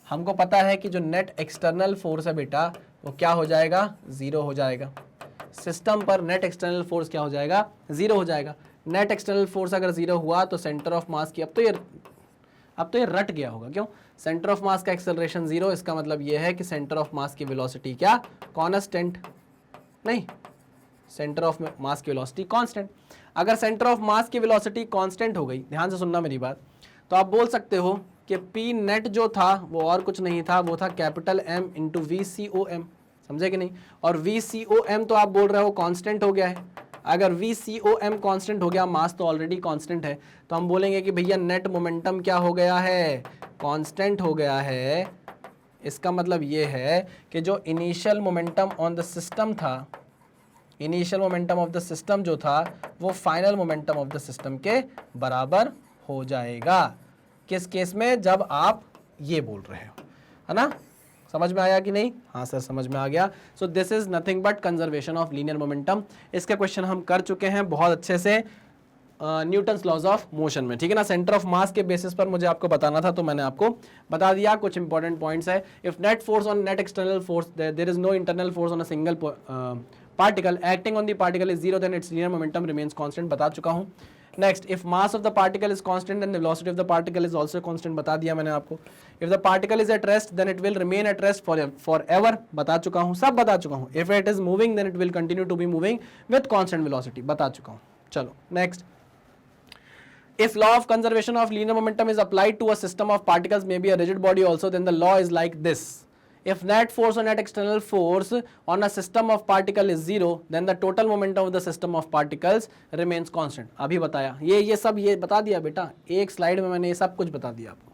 हमको पता है कि जो नेट एक्सटर्नल फोर्स है बेटा वो क्या हो जाएगा, 0 हो जाएगा। सिस्टम पर नेट एक्सटर्नल फोर्स क्या हो जाएगा, 0 हो जाएगा। नेट एक्सटर्नल फोर्स अगर 0 हुआ तो सेंटर ऑफ मास की, अब तो ये रट गया होगा, क्यों, सेंटर ऑफ मास का एक्सेलरेशन 0, इसका मतलब ये है कि सेंटर ऑफ मास की वेलोसिटी क्या, कांस्टेंट नहीं, सेंटर ऑफ मास की वेलोसिटी कांस्टेंट। अगर सेंटर ऑफ मास की वेलोसिटी कांस्टेंट हो गई, ध्यान से सुनना मेरी बात, तो आप बोल सकते हो कि पी नेट जो था वो और कुछ नहीं था, वो था कैपिटल M इंटू VCOM, समझे कि नहीं। और VCOM तो आप बोल रहे हो कांस्टेंट हो गया है। अगर VCOM कांस्टेंट हो गया, मास तो ऑलरेडी कांस्टेंट है, तो हम बोलेंगे कि भैया नेट मोमेंटम क्या हो गया है, कांस्टेंट हो गया है। इसका मतलब ये है कि जो initial momentum on the system था, initial momentum of the system जो था वो final momentum of the system के बराबर हो जाएगा। किस केस में, जब आप ये बोल रहे हो, है ना। समझ में आया कि नहीं, हाँ सर समझ में आ गया। So this is nothing but conservation of linear momentum. इसका क्वेश्चन हम कर चुके हैं बहुत अच्छे से, न्यूटन्स लॉज ऑफ मोशन में, ठीक है ना। सेंटर ऑफ मास के बेसिस पर मुझे आपको बताना था तो मैंने आपको बता दिया। कुछ इंपॉर्टेंट पॉइंट्स है। If net force on net external force there is no internal force on a single particle acting on the particle is zero, then it's linear momentum remains constant, बता चुका हूं। Next, if mass of the particle is constant and the velocity of the particle is also constant, बता दिया मैंने आपको। If the particle is at rest then it will remain at rest forever, बता चुका हूं, सब बता चुका हूं। If it is moving then it will continue to be moving with constant velocity, बता चुका हूं। चलो next, if law of conservation of linear momentum is applied to a system of particles, maybe a rigid body also, then the law is like this. If net force or net external force on a system of particle is zero, then the total momentum of the system of particles remains constant. अभी बताया ये सब ये बता दिया बेटा, एक slide में मैंने ये सब कुछ बता दिया आपको,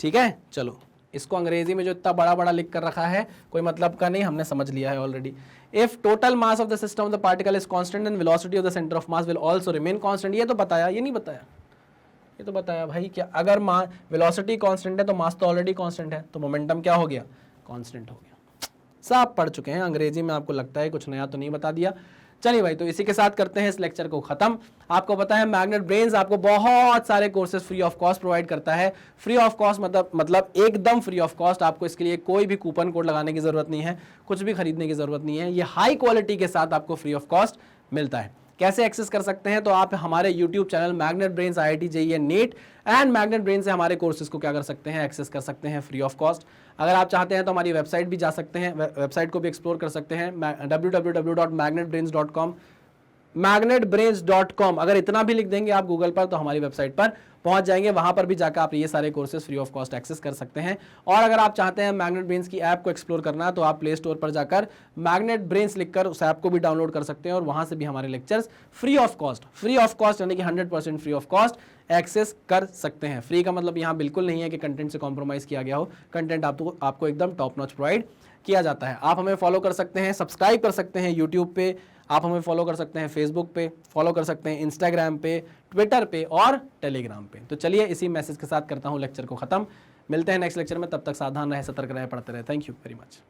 ठीक है। चलो, इसको अंग्रेजी में जो इतना बड़ा बड़ा लिख कर रखा है कोई मतलब का नहीं, हमने समझ लिया है already. If total mass of the system of the particle is constant and velocity of the centre of mass will also remain constant, ये तो बताया, ये नहीं बताया, ये तो बताया भाई। क्या अगर वेलोसिटी कांस्टेंट है तो मास तो ऑलरेडी कांस्टेंट है, तो मोमेंटम क्या हो गया, कांस्टेंट हो गया। सब पढ़ चुके हैं अंग्रेजी में, आपको लगता है कुछ नया तो नहीं बता दिया। चलिए भाई, तो इसी के साथ करते हैं इस लेक्चर को खत्म। आपको पता है मैग्नेट ब्रेन्स आपको बहुत सारे courses free of cost provide करता है। फ्री ऑफ कॉस्ट मतलब एकदम फ्री ऑफ कॉस्ट, आपको इसके लिए कोई भी कूपन कोड लगाने की जरूरत नहीं है, कुछ भी खरीदने की जरूरत नहीं है, ये हाई क्वालिटी के साथ आपको फ्री ऑफ कॉस्ट मिलता है। कैसे एक्सेस कर सकते हैं, तो आप हमारे YouTube channel Magnet Brains IIT JEE and neat and magnet brain से हमारे कोर्सेज को क्या कर सकते हैं, एक्सेस कर सकते हैं फ्री ऑफ कॉस्ट। अगर आप चाहते हैं तो हमारी वेबसाइट भी जा सकते हैं, वेबसाइट को भी एक्सप्लोर कर सकते हैं, www.magnetbrains.com, magnetbrains.com। अगर इतना भी लिख देंगे आप गूगल पर तो हमारी वेबसाइट पर पहुंच जाएंगे, वहां पर भी जाकर आप ये सारे courses free of cost access कर सकते हैं। और अगर आप चाहते हैं मैग्नेट ब्रेन्स की ऐप को एक्सप्लोर करना तो आप प्ले स्टोर पर जाकर मैग्नेट ब्रेन्स लिखकर उस ऐप को भी डाउनलोड कर सकते हैं और वहां से भी हमारे लेक्चर्स फ्री ऑफ कॉस्ट यानी कि 100% फ्री ऑफ कॉस्ट एक्सेस कर सकते हैं। फ्री का मतलब यहाँ बिल्कुल नहीं है कि कंटेंट से कॉम्प्रोमाइज किया गया हो, कंटेंट आपको एकदम टॉप नॉच प्रोवाइड किया जाता है। आप हमें फॉलो कर सकते हैं, सब्सक्राइब कर सकते हैं यूट्यूब पे, आप हमें फॉलो कर सकते हैं फेसबुक पे, फॉलो कर सकते हैं इंस्टाग्राम पे, ट्विटर पे और टेलीग्राम पे। तो चलिए इसी मैसेज के साथ करता हूँ लेक्चर को खत्म। मिलते हैं नेक्स्ट लेक्चर में, तब तक सावधान रहे, सतर्क रहे, पढ़ते रहे। Thank you very much.